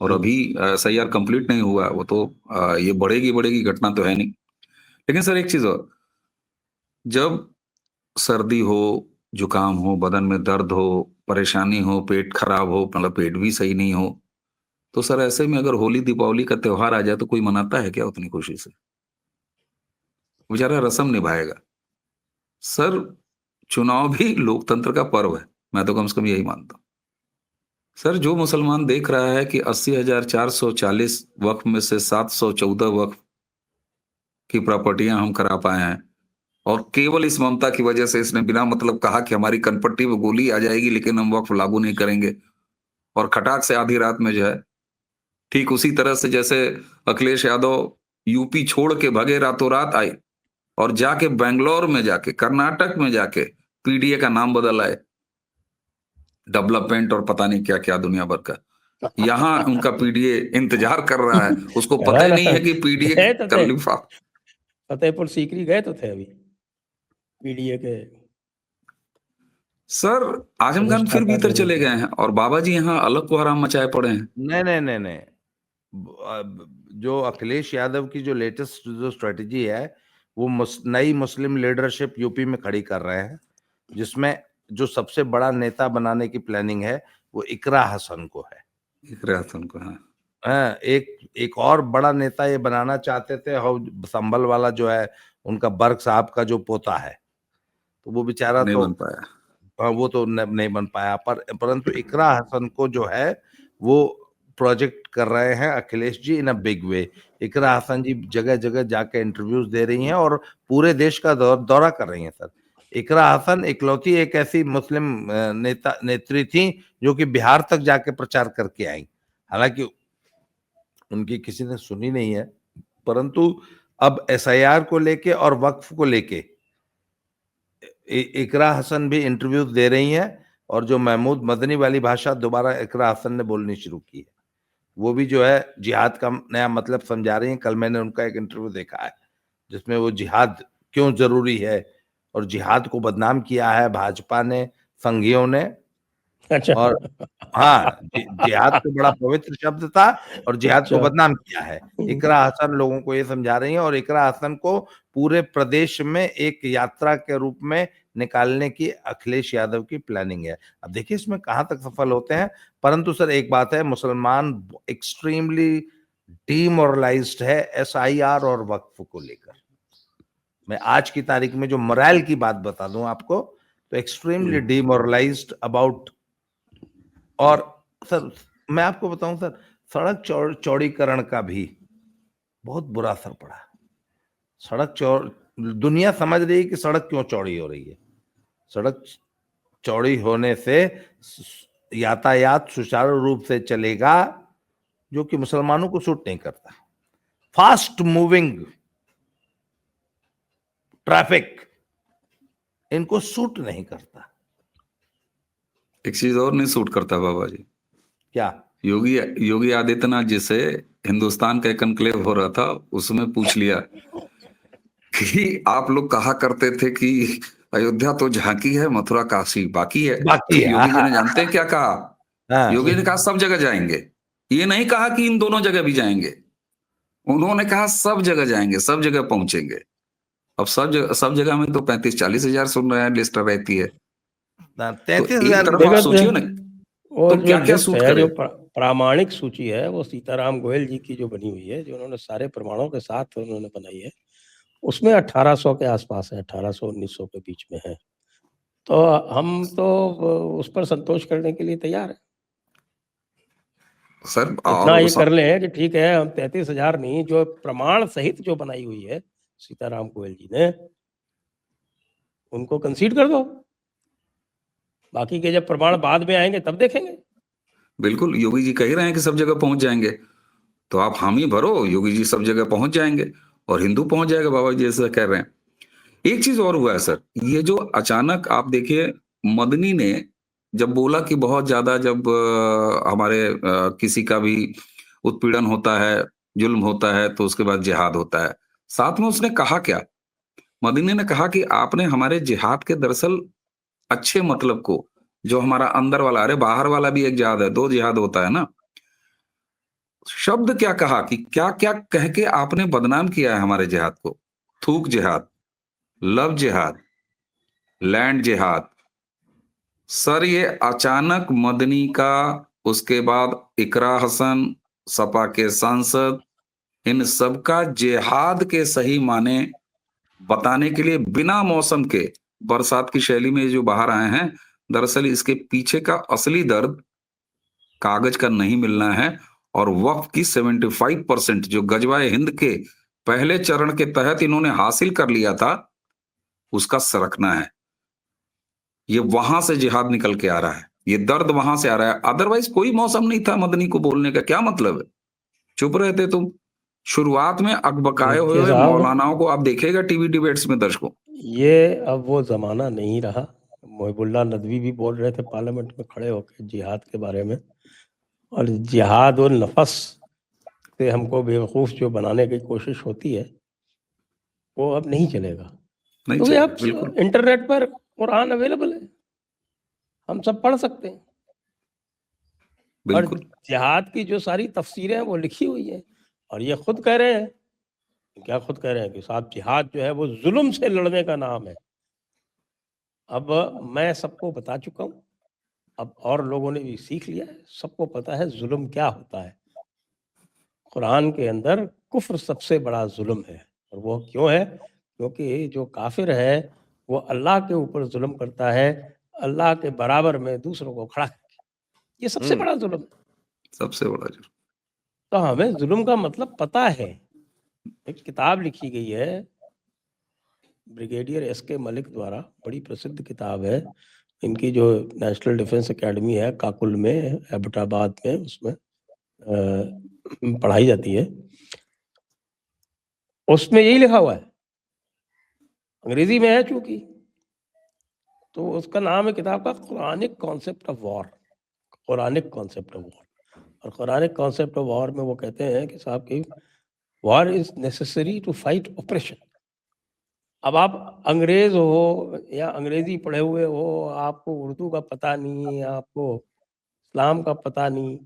और अभी SIR कंप्लीट नहीं हुआ, वो तो ये बढ़ेगी बढ़ेगी घटना तो है नहीं। लेकिन सर एक चीज और, जब सर्दी हो, जुकाम हो, बदन में दर्द हो, परेशानी हो, पेट खराब हो, मतलब पेट भी सही नहीं हो, तो सर ऐसे में अगर होली दीपावली का त्योहार आ जाए तो कोई मनाता है क्या उतनी खुशी से? बेचारा रस्म निभाएगा। सर चुनाव भी लोकतंत्र का पर्व है, मैं तो कम से कम यही मानता हूं। सर जो मुसलमान देख रहा है कि 80,440 वक्फ में से 714 वक्फ की प्रॉपर्टियां हम करा पाए हैं, और केवल इस ममता की वजह से इसने बिना मतलब कहा कि हमारी कनपट्टी में गोली आ जाएगी लेकिन हम वक्फ लागू नहीं करेंगे, और खटाक से आधी रात में जो है, ठीक उसी तरह से जैसे अखिलेश यादव यूपी छोड़ के भगे, रातों रात आए और जाके बेंगलोर में जाके, कर्नाटक में जाके PDA का नाम बदल आए, डेवलपमेंट और पता नहीं क्या क्या दुनिया भर का। यहाँ उनका PDA इंतजार कर रहा है, उसको पता है ही ना, नहीं है कि PDA गए तो का थे, लिफाफा। फतेहपुर सीकरी गए तो थे अभी पीडीए के सर आजम खान फिर अधिष्ठाता भीतर के रूप चले में। गए हैं और बाबा जी यहाँ अलग को हराम मचाए पड़े हैं। नहीं नहीं नहीं नहीं, जो अखिलेश यादव की जो लेटेस्ट जो स्ट्रेटजी है वो नई मुस्लिम लीडरशिप यूपी में खड़ी कर रहे हैं, जिसमें जो सबसे बड़ा नेता बनाने की प्लानिंग है वो इकरा हसन को है। इकरा हसन को, हाँ। हाँ, एक और बड़ा नेता ये बनाना चाहते थे, संभल वाला जो है उनका बर्क साहब का जो पोता है, तो वो बेचारा नहीं तो बन पाया। वो तो नहीं बन पाया, परंतु इकरा हसन को जो है वो प्रोजेक्ट कर रहे हैं अखिलेश जी इन अ बिग वे। इकरा हसन जी जगह जगह जाके इंटरव्यूज दे रही हैं और पूरे देश का दौरा कर रही हैं सर। इकरा हसन इकलौती एक ऐसी मुस्लिम नेत्री थी जो कि बिहार तक जाके प्रचार करके आई, हालांकि उनकी किसी ने सुनी नहीं है, परंतु अब SIR को लेके और वक्फ को लेके इकरा हसन भी इंटरव्यू दे रही हैं, और जो महमूद मदनी वाली भाषा दोबारा इकरा हसन ने बोलनी शुरू की है, वो भी जो है जिहाद का नया मतलब समझा रही हैं। कल मैंने उनका एक इंटरव्यू देखा है जिसमें वो जिहाद क्यों जरूरी है, और जिहाद को बदनाम किया है भाजपा ने, संघियों ने। अच्छा। और हाँ, जिहाद तो बड़ा पवित्र शब्द था और जिहाद को अच्छा। बदनाम किया है। इकरा हसन लोगों को ये समझा रही हैं, और इकरा हसन को पूरे प्रदेश में एक यात्रा के रूप में निकालने की अखिलेश यादव की प्लानिंग है। अब देखिए इसमें कहां तक सफल होते हैं, परंतु सर एक बात है, मुसलमान एक्सट्रीमली डीमोरलाइज्ड है SIR और वक्फ को लेकर। मैं आज की तारीख में जो मोरल की बात बता दूं आपको, तो एक्सट्रीमली डीमोरलाइज्ड अबाउट। और सर मैं आपको बताऊं सर, सड़क चौड़ीकरण का भी बहुत बुरा असर पड़ा। दुनिया समझ रही है कि सड़क क्यों चौड़ी हो रही है। सड़क चौड़ी होने से यातायात सुचारू रूप से चलेगा, जो कि मुसलमानों को सूट नहीं करता। फास्ट मूविंग ट्रैफिक इनको सूट नहीं करता। एक चीज और नहीं सूट करता बाबा जी, क्या? योगी आदित्यनाथ जी से हिंदुस्तान का एक एनक्लेव हो रहा था, उसमें पूछ लिया कि आप लोग कहा करते थे कि अयोध्या तो झांकी है, मथुरा काशी बाकी है। बाकी है। योगी जी ने जानते हैं क्या कहा? हाँ। योगी ने कहा सब जगह जाएंगे। ये नहीं कहा कि इन दोनों जगह भी जाएंगे, उन्होंने कहा सब जगह जाएंगे, सब जगह पहुंचेंगे। अब सब जगह में तो 35-40 हजार सुन रहे हैं, लिस्ट रहती है। 33,000 एक तरफ आप सोचिए ना, और तो क्या क्या लिस्ट सूट है, जो करे। प्रामाणिक सूची है, वो सीताराम गोयल जी की जो बनी हुई है, जो उन्होंने सारे प्रमाणों के साथ उन्होंने बनाई है, उसमें 1800 के आसपास है, 1800-1900 के बीच में है। तो हम तो उस पर संतोष करने के लिए तैयार है। सर इतना और ये कर लें कि ठीक है, हम 33,000 नहीं, जो प्रमाण सहित जो बनाई हुई है सीताराम गोयल जी ने, उनको कंसीड कर दो। बाकी के जब प्रमाण बाद में आएंगे तब देखेंगे। बिल्कुल, योगी जी कह ही रहे हैं कि सब जगह पहुंच जाएंगे, तो आप हामी भरो, योगी जी सब जगह पहुंच जाएंगे और हिंदू पहुंच जाएगा, बाबा जी ऐसा कह रहे हैं। एक चीज और हुआ है सर, ये जो अचानक आप देखिए, मदनी ने जब बोला कि बहुत ज्यादा जब हमारे किसी का भी उत्पीड़न होता है, जुल्म होता है, तो उसके बाद जिहाद होता है। साथ में उसने कहा क्या? मदनी ने कहा कि आपने हमारे जिहाद के दरअसल अच्छे मतलब को, जो हमारा अंदर वाला, अरे बाहर वाला भी एक जिहाद है, 2 जिहाद होता है ना। शब्द क्या कहा कि क्या क्या कह के आपने बदनाम किया है हमारे जिहाद को। थूक जिहाद, लव जिहाद, लैंड जिहाद। सर ये अचानक मदनी का, उसके बाद इकरा हसन, सपा के सांसद, इन सबका जिहाद के सही माने बताने के लिए बिना मौसम के बरसात की शैली में जो बाहर आए हैं। दरअसल इसके पीछे का असली दर्द कागज का नहीं मिलना है, और वक्फ की 75% जो गजवाए हिंद के पहले चरण के तहत इन्होंने हासिल कर लिया था, उसका सरकना है। ये वहां से जिहाद निकल के आ रहा है, ये दर्द वहां से आ रहा है। अदरवाइज कोई मौसम नहीं था मदनी को बोलने का। क्या मतलब है, चुप रहते तुम। शुरुआत में अकबकाए देखिए हुए साहब, मौलानाओं को आप देखेगा टीवी डिबेट्स में दर्शकों। ये अब वो जमाना नहीं रहा। मोहिबुल्लाह नदवी भी बोल रहे थे पार्लियामेंट में खड़े होकर जिहाद के बारे में, और जिहाद और नफस से हमको बेवकूफ जो बनाने की कोशिश होती है, वो अब नहीं चलेगा। नहीं क्योंकि चलेगा, अब बिल्कुल इंटरनेट पर कुरान अवेलेबल है, हम सब पढ़ सकते हैं, और बिल्कुल। जिहाद की जो सारी तफसीरें हैं वो लिखी हुई है। और ये खुद कह रहे हैं, क्या खुद कह रहे हैं कि साहब जिहाद जो है वो जुल्म से लड़ने का नाम है। अब मैं सबको बता चुका हूँ, अब और लोगों ने भी सीख लिया है, सबको पता है जुल्म क्या होता है। कुरान के अंदर कुफ्र सबसे बड़ा जुल्म है, और वो क्यों है? क्योंकि जो काफिर है वो अल्लाह के ऊपर जुल्म करता है, अल्लाह के बराबर में दूसरों को खड़ा करके। ये सबसे बड़ा जुल्म है। सबसे बड़ा जो तो हमें जुल्म का मतलब पता है। एक किताब लिखी गई है ब्रिगेडियर SK मलिक द्वारा, बड़ी प्रसिद्ध किताब है। इनकी जो नेशनल डिफेंस एकेडमी है काकुल में, एबटाबाद में, उसमें पढ़ाई जाती है। उसमें यही लिखा हुआ है, अंग्रेजी में है चूंकि, तो उसका नाम है किताब का Quranic concept of war. Quranic concept of war. और कुरानिक कॉन्सेप्ट ऑफ वॉर में वो कहते हैं कि साहब की war is necessary to fight operation. अब आप अंग्रेज हो या अंग्रेजी पढ़े हुए हो, आपको उर्दू का पता नहीं, आपको इस्लाम का पता नहीं,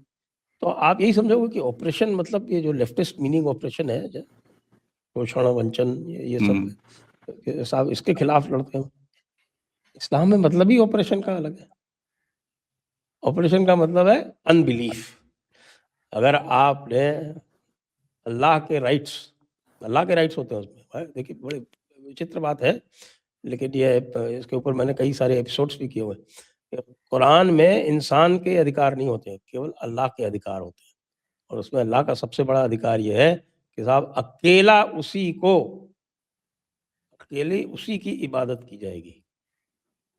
तो आप यही समझोगे कि ऑपरेशन मतलब ये जो लेफ्टिस्ट मीनिंग ऑपरेशन है, शोषण वंचन, ये सब साहब इसके खिलाफ लड़ते हो। इस्लाम में मतलब ही ऑपरेशन का अलग है। ऑपरेशन का मतलब है अनबिलीफ। अगर आपने अल्लाह के राइट्स होते हैं उसमें, देखिए बड़ी विचित्र बात है, लेकिन ये इसके ऊपर मैंने कई सारे एपिसोड्स भी किए हुए हैं। कुरान में इंसान के अधिकार नहीं होते, केवल अल्लाह के अधिकार होते हैं। और उसमें अल्लाह का सबसे बड़ा अधिकार ये है कि साहब अकेले उसी की इबादत की जाएगी।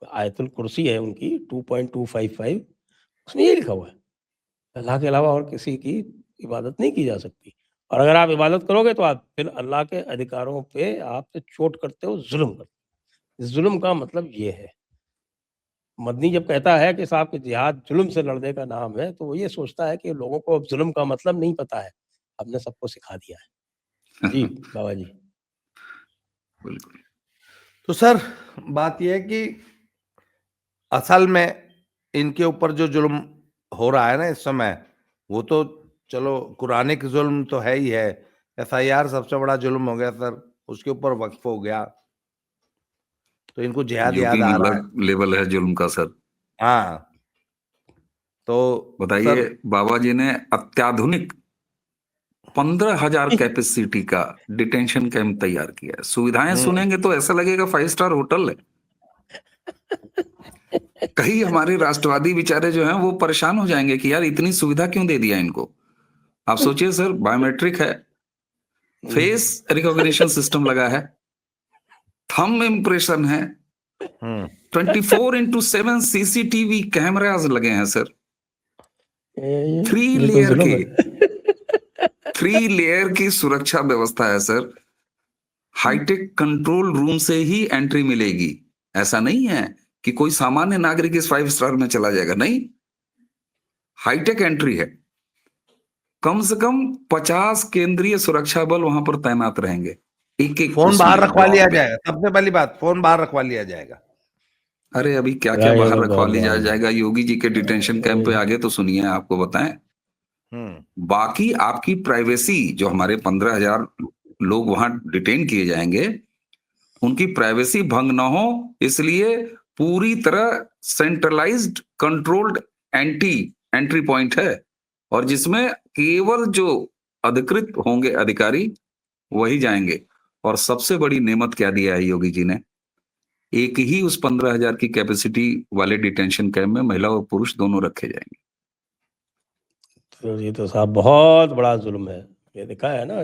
आयतुल कुर्सी है उनकी 2.255, उसमें ये लिखा हुआ है, अल्लाह के अलावा और किसी की इबादत नहीं की जा सकती। और अगर आप इबादत करोगे तो आप फिर अल्लाह के अधिकारों पे आप चोट करते हो, जुल्म करते हो। जुल्म का मतलब ये है। मदनी जब कहता है कि साहब कि जिहाद जुल्म से लड़ने का नाम है, तो वो ये सोचता है कि लोगों को अब जुल्म का मतलब नहीं पता है। हमने सबको सिखा दिया है। जी, बाबा जी। बिल्कुल। तो सर बात यह है कि असल में इनके ऊपर जो जुल्म हो रहा है ना इस समय, वो तो चलो कुरानिक जुल्म तो है ही है, एफआईआर सबसे बड़ा जुल्म हो गया सर, उसके ऊपर वक्फ हो गया, तो इनको जिहाद यूपी याद में आ रहा है। अलग लेवल है जुल्म का सर। हाँ, तो बताइए, सर बाबा जी ने अत्याधुनिक 15,000 कैपेसिटी का डिटेंशन कैंप तैयार किया है। सुविधाएं सुनेंगे तो ऐसा लगेगा 5 स्टार होटल है। कई हमारे राष्ट्रवादी बेचारे जो हैं वो परेशान हो जाएंगे कि यार इतनी सुविधा क्यों दे दिया इनको। आप सोचिए सर, बायोमेट्रिक है, फेस रिकॉग्निशन सिस्टम लगा है, थंब इम्प्रेशन है, 24/7 सीसीटीवी कैमरास लगे हैं सर, ये तो जुल्म है। 3 लेयर की सुरक्षा व्यवस्था है सर। हाईटेक कंट्रोल रूम से ही एंट्री मिलेगी। ऐसा नहीं है कि कोई सामान्य नागरिक इस 5 स्टार में चला जाएगा, नहीं, हाईटेक एंट्री है। कम से कम 50 केंद्रीय सुरक्षा बल वहां पर तैनात रहेंगे। एक फोन बाहर रखवा लिया ब्लॉक पे। जाएगा, सबसे पहली बात फोन बाहर रखवा लिया जाएगा। अरे अभी क्या क्या हाँ, ये बाहर तो रखवा बहुत लिया बड़ा जाएगा योगी जी के डिटेंशन कैंप पे, आगे तो सुनिए आपको बताएं। बाकी आपकी प्राइवेसी, जो हमारे 15,000 लोग वहां डिटेन किए जाएंगे, उनकी प्राइवेसी भंग ना हो, इसलिए पूरी तरह सेंट्रलाइज्ड कंट्रोल्ड एंट्री पॉइंट है, और जिसमें केवल जो अधिकृत होंगे अधिकारी वही जाएंगे। और सबसे बड़ी नेमत क्या दिया है योगी जी ने, एक ही उस 15,000 की कैपेसिटी वाले डिटेंशन कैंप में महिला और पुरुष दोनों रखे जाएंगे। तो ये तो साहब बहुत बड़ा जुल्म है, ये लिखा है ना।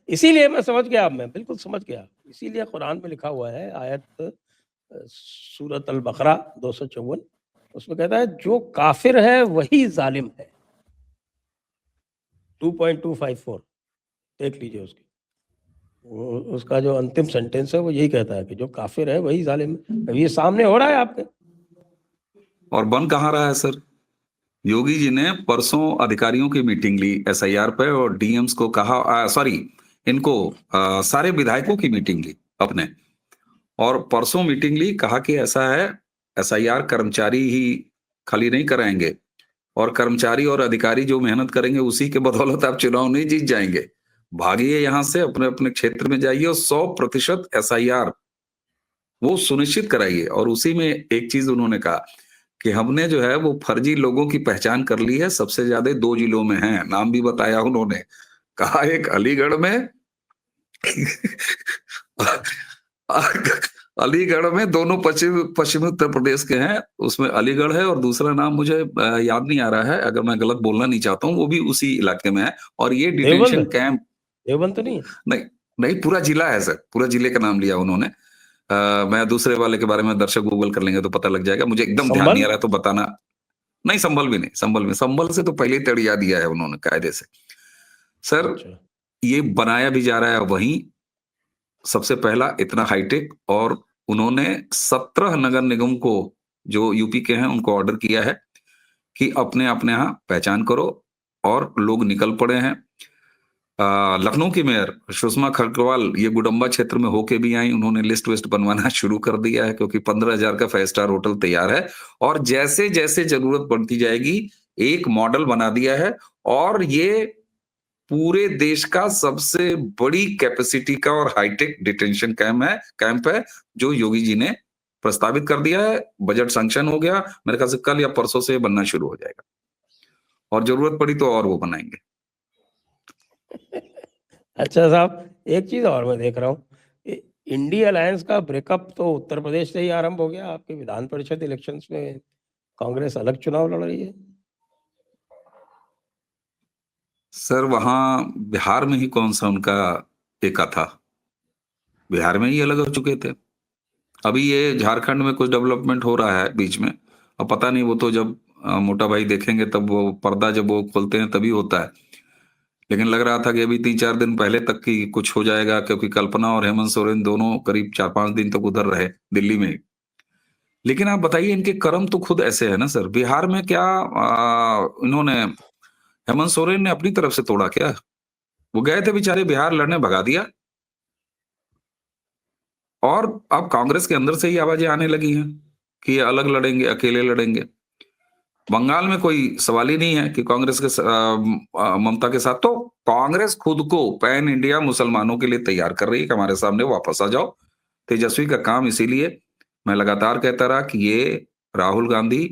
इसीलिए मैं समझ गया, मैं बिल्कुल समझ गया। इसीलिए कुरान में लिखा हुआ है, आयत सूरत अल बकरा 254, उसमें कहता है जो काफिर है वही जालिम है। 2.254 देख लीजिए उसकी, उसका जो अंतिम सेंटेंस है वो यही कहता है कि जो काफिर है वही जालिम है। अब ये सामने हो रहा है आपके। और बन कहाँ रहा है सर? योगी जी ने परसों अधिकारियों की मीटिंग ली एसआईआर पे, और डीएम्स को कहा, सॉरी इनको सारे विधायकों की मीटिंग ली अपने, और परसों मीटिंग ली, कहा कि ऐसा है एसआईआर कर्मचारी ही खाली नहीं कराएंगे, और कर्मचारी और अधिकारी जो मेहनत करेंगे उसी के बदौलत आप चुनाव नहीं जीत जाएंगे। भागिए यहां से, अपने अपने क्षेत्र में जाइए और 100% एसआईआर वो सुनिश्चित कराइए। और उसी में एक चीज उन्होंने कहा कि हमने जो है वो फर्जी लोगों की पहचान कर ली है, सबसे ज्यादा 2 जिलों में है, नाम भी बताया उन्होंने। कहा एक अलीगढ़ में अलीगढ़ में, दोनों पश्चिमी उत्तर प्रदेश के हैं, उसमें अलीगढ़ है और दूसरा नाम मुझे याद नहीं आ रहा है, अगर मैं गलत बोलना नहीं चाहता हूँ, वो भी उसी इलाके में है। और ये डिटेंशन कैंप, देवबंद तो नहीं है? नहीं नहीं, पूरा जिला है सर, पूरा जिले का नाम लिया उन्होंने। मैं दूसरे वाले के बारे में, दर्शक गूगल कर लेंगे तो पता लग जाएगा, मुझे एकदम ध्यान नहीं आ रहा है तो बताना। नहीं, संभल भी नहीं, संभल से तो पहले ही तड़िया दिया है उन्होंने कायदे से सर। अच्छा। ये बनाया भी जा रहा है वहीं, सबसे पहला इतना हाईटेक, और उन्होंने 17 नगर निगम को जो यूपी के हैं उनको ऑर्डर किया है कि अपने अपने यहाँ पहचान करो, और लोग निकल पड़े हैं। लखनऊ की मेयर सुषमा खरगवाल ये गुडम्बा क्षेत्र में होके भी आई, उन्होंने लिस्ट विस्ट बनवाना शुरू कर दिया है, क्योंकि 15,000 का 5 स्टार होटल तैयार है, और जैसे जैसे जरूरत पड़ती जाएगी एक मॉडल बना दिया है। और ये पूरे देश का सबसे बड़ी कैपेसिटी का और हाईटेक डिटेंशन कैंप है जो योगी जी ने प्रस्तावित कर दिया है, बजट सैंक्शन हो गया, मेरे ख्याल से कल या परसों से बनना शुरू हो जाएगा, और जरूरत पड़ी तो और वो बनाएंगे। अच्छा साहब, एक चीज और मैं देख रहा हूँ, इंडी अलायंस का ब्रेकअप तो उत्तर प्रदेश से ही आरंभ हो गया। आपके विधान परिषद इलेक्शंस में कांग्रेस अलग चुनाव लड़ रही है। सर वहां बिहार में ही कौन सा उनका एका था, बिहार में ही अलग हो चुके थे। अभी ये झारखंड में कुछ डेवलपमेंट हो रहा है बीच में, अब पता नहीं, वो तो जब मोटा भाई देखेंगे तब, वो पर्दा जब वो खोलते हैं तभी होता है। लेकिन लग रहा था कि अभी 3-4 दिन पहले तक की कुछ हो जाएगा, क्योंकि कल्पना और हेमंत सोरेन दोनों करीब 4-5 दिन तक उधर रहे दिल्ली में। लेकिन आप बताइए, इनके कर्म तो खुद ऐसे है ना सर। बिहार में क्या इन्होंने, हेमंत सोरेन ने अपनी तरफ से तोड़ा क्या? वो गए थे बेचारे बिहार लड़ने, भगा दिया। और अब कांग्रेस के अंदर से ही आवाजें आने लगी हैं कि ये अलग लड़ेंगे, अकेले लड़ेंगे। बंगाल में कोई सवाल ही नहीं है कि कांग्रेस के ममता के साथ, तो कांग्रेस खुद को पैन इंडिया मुसलमानों के लिए तैयार कर रही है कि हमारे सामने वापस आ जाओ। तेजस्वी का काम इसीलिए मैं लगातार कहता रहा कि ये राहुल गांधी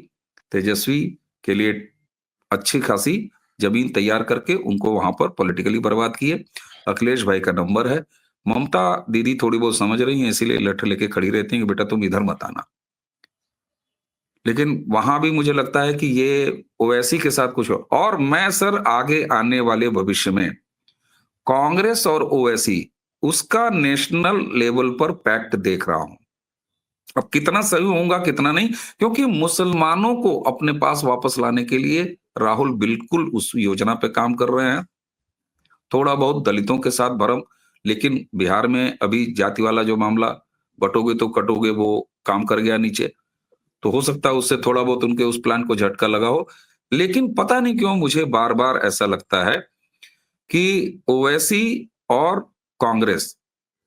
तेजस्वी के लिए अच्छी खासी जमीन तैयार करके उनको वहां पर पॉलिटिकली बर्बाद किए। अखिलेश भाई का नंबर है, ममता दीदी थोड़ी बहुत समझ रही हैं, इसीलिए लठ लेके खड़ी रहती हैं कि बेटा तुम इधर मत आना। लेकिन वहां भी मुझे लगता है कि ये ओवैसी के साथ कुछ हो। और मैं सर आगे आने वाले भविष्य में कांग्रेस और ओवैसी उसका नेशनल लेवल पर पैक्ट देख रहा हूं। अब कितना सही होगा कितना नहीं, क्योंकि मुसलमानों को अपने पास वापस लाने के लिए राहुल बिल्कुल उस योजना पे काम कर रहे हैं। थोड़ा बहुत दलितों के साथ भरम, लेकिन बिहार में अभी जाति वाला जो मामला, बटोगे तो कटोगे, वो काम कर गया नीचे। तो हो सकता है उससे थोड़ा बहुत उनके उस प्लान को झटका लगा हो। लेकिन पता नहीं क्यों मुझे बार बार ऐसा लगता है कि ओवैसी और कांग्रेस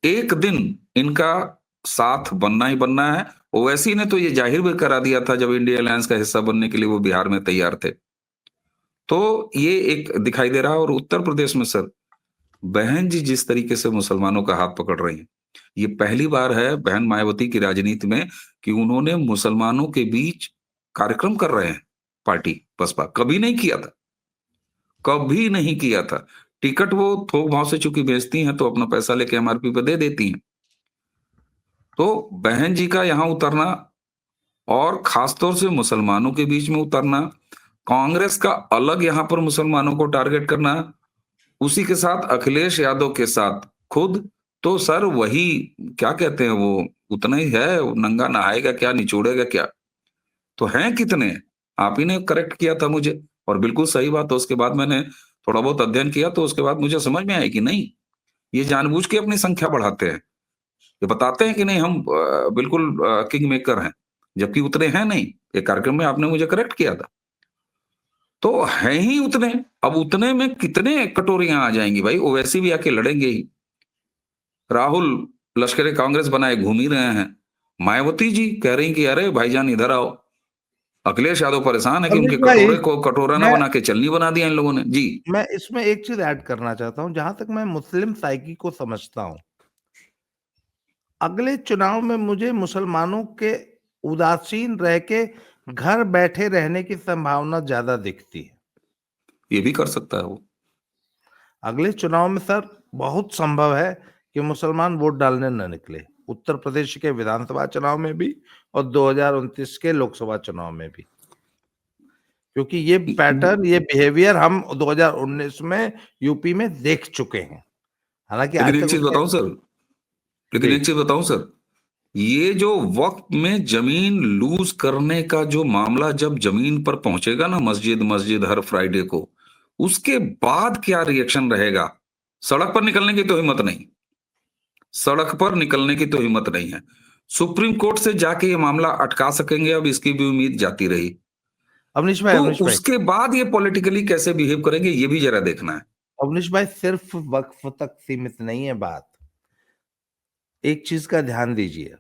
एक दिन इनका साथ बनना ही बनना है। ओवैसी ने तो ये जाहिर भी करा दिया था जब इंडिया अलायंस का हिस्सा बनने के लिए वो बिहार में तैयार थे। तो ये एक दिखाई दे रहा है। और उत्तर प्रदेश में सर, बहन जी जिस तरीके से मुसलमानों का हाथ पकड़ रही हैं, ये पहली बार है बहन मायावती की राजनीति में कि उन्होंने मुसलमानों के बीच कार्यक्रम कर रहे हैं। पार्टी बसपा कभी नहीं किया था, कभी नहीं किया था। टिकट वो थोक भाव से चूंकि बेचती हैं तो अपना पैसा लेके एमआरपी पे दे देती हैं। तो बहन जी का यहां उतरना और खासतौर से मुसलमानों के बीच में उतरना, कांग्रेस का अलग यहां पर मुसलमानों को टारगेट करना, उसी के साथ अखिलेश यादव के साथ खुद, तो सर वही क्या कहते हैं, वो उतना ही है, वो नंगा नहाएगा क्या, निचोड़ेगा क्या। तो हैं कितने, आप ही ने करेक्ट किया था मुझे, और बिल्कुल सही बात। तो उसके बाद मैंने थोड़ा बहुत अध्ययन किया, तो उसके बाद मुझे समझ में आया कि नहीं, ये जानबूझ के अपनी संख्या बढ़ाते हैं। ये बताते हैं कि नहीं हम बिल्कुल किंग मेकर हैं, जबकि उतने हैं नहीं। ये कार्यक्रम में आपने मुझे करेक्ट किया था। तो है ही उतने, अब उतने में कितने कटोरियां आ जाएंगी भाई, ओवैसी भी आके लड़ेंगे ही। राहुल लश्कर कांग्रेस बनाए घूम ही रहे हैं, मायावती जी कह रही कि अरे भाईजान इधर आओ। अखिलेश यादव परेशान है कि अवनीश उनके भाई, कटोरे को कटोरा ना मैं बना के चलनी बना दिया इन लोगों ने जी। मैं इसमें एक चीज ऐड करना चाहता हूं। जहां तक मैं मुस्लिम साइकी को समझता हूं, अगले चुनाव में मुझे मुसलमानों के उदासीन रह के घर बैठे रहने की संभावना ज्यादा दिखती है। ये भी कर सकता है वो। अगले चुनाव में सर बहुत संभव है कि मुसलमान वोट डालने न निकले, उत्तर प्रदेश के विधानसभा चुनाव में भी और 2029 के लोकसभा चुनाव में भी। क्योंकि ये पैटर्न, ये बिहेवियर हम 2019 में यूपी में देख चुके हैं। हालांकि लेकिन आज एक तक चीज उसके बताऊं सर, लेकिन जी एक चीज बताऊं सर, ये जो वक्त में जमीन लूज करने का जो मामला जब जमीन पर पहुंचेगा ना, मस्जिद मस्जिद हर फ्राइडे को, उसके बाद क्या रिएक्शन रहेगा। सड़क पर निकलने की तो हिम्मत नहीं, सड़क पर निकलने की तो हिम्मत नहीं है। सुप्रीम कोर्ट से जाके ये मामला अटका सकेंगे, अब इसकी भी उम्मीद जाती रही। अवनीश तो भाई, उसके बाद ये पॉलिटिकली कैसे बिहेव करेंगे, ये भी जरा देखना है। अवनीश भाई, सिर्फ वक्फ तक सीमित नहीं है बात। एक चीज का ध्यान दीजिए,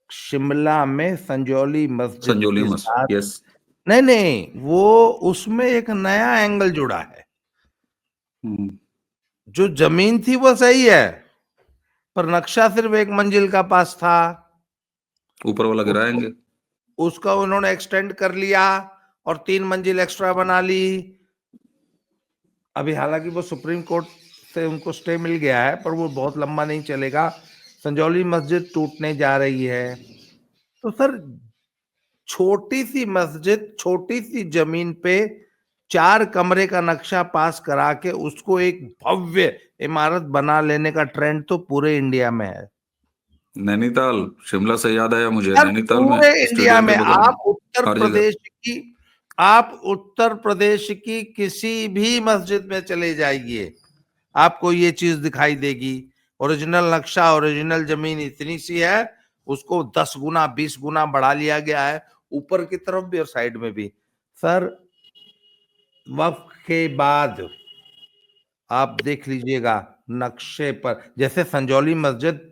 शिमला में संजौली मस्जिद संजोली के मस, साथ, यस। नहीं नहीं, वो उसमें एक नया एंगल जुड़ा है। जो जमीन थी वो सही है, पर नक्शा सिर्फ एक मंजिल का पास था। ऊपर वाला गिराएंगे। उसका उन्होंने एक्सटेंड कर लिया और 3 मंजिल एक्स्ट्रा बना ली। अभी हालांकि वो सुप्रीम कोर्ट से उनको स्टे मिल गया है, पर वो बहुत लंबा नहीं चलेगा। संजौली मस्जिद टूटने जा रही है। तो सर, छोटी सी मस्जिद, छोटी सी जमीन पे 4 कमरे का नक्शा पास करा के उसको एक भव्य इमारत बना लेने का ट्रेंड तो पूरे इंडिया में है। नैनीताल, शिमला से याद आया मुझे, सर, नैनीताल में पूरे इंडिया स्टेडियम के में बगल में आप उत्तर प्रदेश की किसी भी मस्जिद में चले जाइए, आपको ये चीज दिखाई देगी। ओरिजिनल नक्शा, ओरिजिनल जमीन इतनी सी है, उसको 10 गुना 20 गुना बढ़ा लिया गया है, ऊपर की तरफ भी और साइड में भी। सर, वक्फ के बाद आप देख लीजिएगा नक्शे पर, जैसे संजौली मस्जिद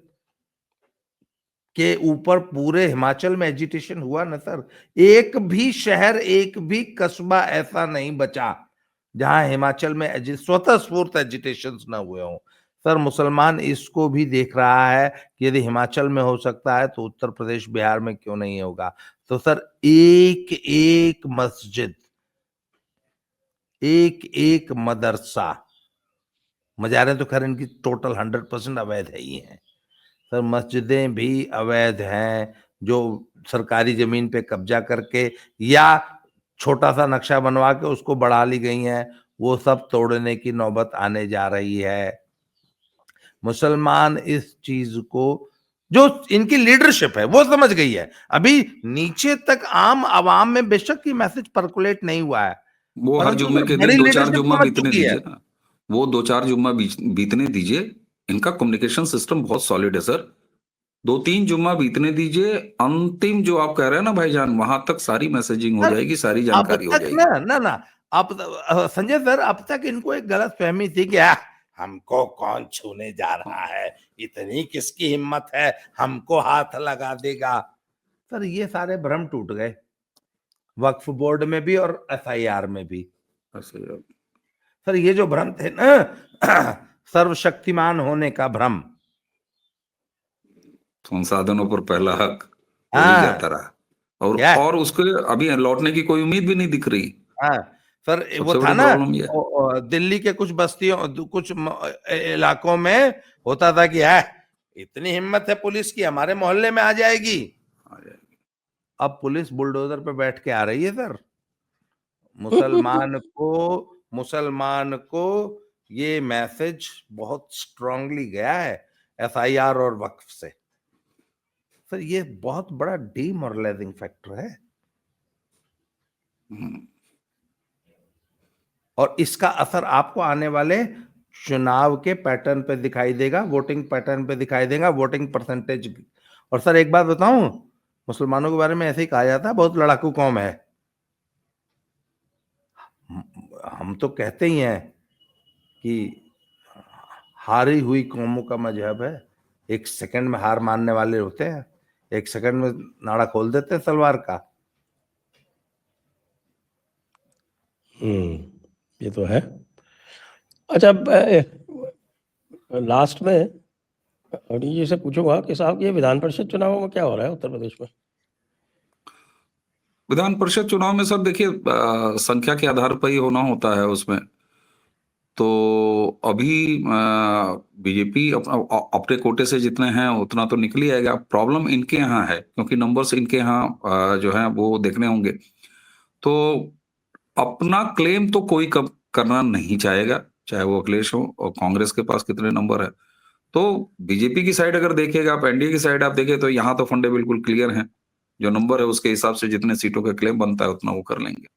के ऊपर पूरे हिमाचल में एजिटेशन हुआ ना सर, एक भी शहर, एक भी कस्बा ऐसा नहीं बचा जहां हिमाचल में स्वतः स्फूर्त एजिटेशन ना हुए हों। सर, मुसलमान इसको भी देख रहा है कि यदि हिमाचल में हो सकता है तो उत्तर प्रदेश, बिहार में क्यों नहीं होगा। तो सर, एक एक मस्जिद, एक एक मदरसा, मजारें तो खैर इनकी टोटल 100% अवैध है ही है। सर, मस्जिदें भी अवैध हैं, जो सरकारी जमीन पे कब्जा करके या छोटा सा नक्शा बनवा के उसको बढ़ा ली गई हैं, वो सब तोड़ने की नौबत आने जा रही है। मुसलमान इस चीज को, जो इनकी लीडरशिप है वो समझ गई है। अभी नीचे तक आम आवाम में बेशक ये मैसेज पर्कुलेट नहीं हुआ है, वो हर परंतु जुम्मे के बड़ी दिन 2-4 लीडरशिप जुम्मा समझ बीतने चुकी है। दीजिए ना, वो 2-4 जुम्मा बीतने दीजिए। इनका कम्युनिकेशन सिस्टम बहुत सॉलिड है सर। 2-3 जुम्मा बीतने दीजिए, अंतिम जो आप कह रहे हैं ना भाईजान, वहां तक सारी मैसेजिंग हो सर, जाएगी, सारी अब जानकारी हो तक जाएगी। ना अब संजय सर, अब तक इनको एक गलत फहमी थी कि हमको कौन छूने जा रहा है, इतनी किसकी हिम्मत है हमको हाथ लगा देगा। सर, ये सारे भ्रम टूट गए, वक्फ बोर्ड में भी और एफआईआर में भी। सर, ये जो भ्रम थे ना, सर्वशक्तिमान होने का भ्रम, संसाधनों पर पहला हक, वही हाँ, जाता रहा, और उसके अभी लौटने की कोई उम्मीद भी नहीं दिख रही। हाँ सर, वो सबसे था बड़ी ना, प्रॉब्लम ये दिल्ली के कुछ बस्तियों, कुछ इलाकों में होता था कि इतनी हिम्मत है पुलिस की, हमारे मोहल्ले में आ जाएगी। अब पुलिस बुलडोजर पे बैठ के आ रही है सर। मुसलमान को ये मैसेज बहुत स्ट्रांगली गया है एफआईआर और वक्फ से। सर, ये बहुत बड़ा डीमोरलाइजिंग फैक्टर है, और इसका असर आपको आने वाले चुनाव के पैटर्न पे दिखाई देगा, वोटिंग पैटर्न पे दिखाई देगा, वोटिंग परसेंटेज। और सर, एक बात बताऊं, मुसलमानों के बारे में ऐसे ही कहा जाता है, बहुत लड़ाकू कौम है। हम तो कहते ही हैं कि हारी हुई कौमों का मजहब है, एक सेकंड में हार मानने वाले होते हैं, एक सेकंड में नाड़ा खोल देते हैं तलवार का। ये तो है। अच्छा, लास्ट में अवनीश जी से पूछूंगा कि साहब, ये विधान परिषद चुनावों में क्या हो रहा है उत्तर प्रदेश में? विधान परिषद चुनाव में सर देखिए, संख्या के आधार पर ही होना होता है उसमें। तो अभी बीजेपी अपने कोटे से जितने हैं उतना तो निकल ही आएगा। प्रॉब्लम इनके यहाँ है, क्योंकि नंबर्स इनके यहाँ जो है वो देखने होंगे। तो अपना क्लेम तो कोई करना नहीं चाहेगा, चाहे वो अखिलेश हो, और कांग्रेस के पास कितने नंबर है। तो बीजेपी की साइड अगर देखेगा आप, एनडीए की साइड आप देखें, तो यहाँ तो फंडे बिल्कुल क्लियर हैं। जो नंबर है उसके हिसाब से जितने सीटों का क्लेम बनता है उतना वो कर लेंगे।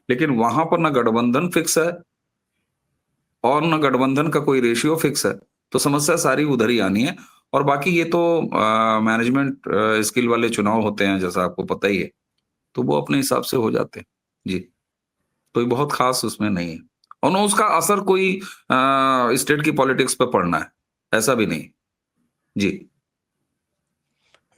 लेकिन वहां पर ना गठबंधन फिक्स है और ना गठबंधन का कोई रेशियो फिक्स है, तो समस्या सारी उधर ही आनी है। और बाकी ये तो मैनेजमेंट स्किल वाले चुनाव होते हैं, जैसा आपको पता ही है, तो वो अपने हिसाब से हो जाते हैं जी। कोई बहुत खास उसमें नहीं है, और ना उसका असर कोई स्टेट की पॉलिटिक्स पे पड़ना है, ऐसा भी नहीं जी।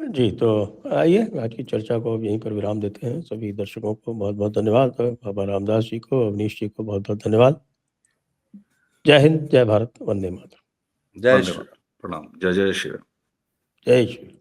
जी, तो आइए आज की चर्चा को अब यहीं पर विराम देते हैं। सभी दर्शकों को बहुत बहुत धन्यवाद, बाबा रामदास जी को, अवनीश जी को बहुत बहुत धन्यवाद। जय हिंद, जय भारत, वंदे मातरम। जय श्री राम। प्रणाम, जय जय श्री राम। जय श्री राम।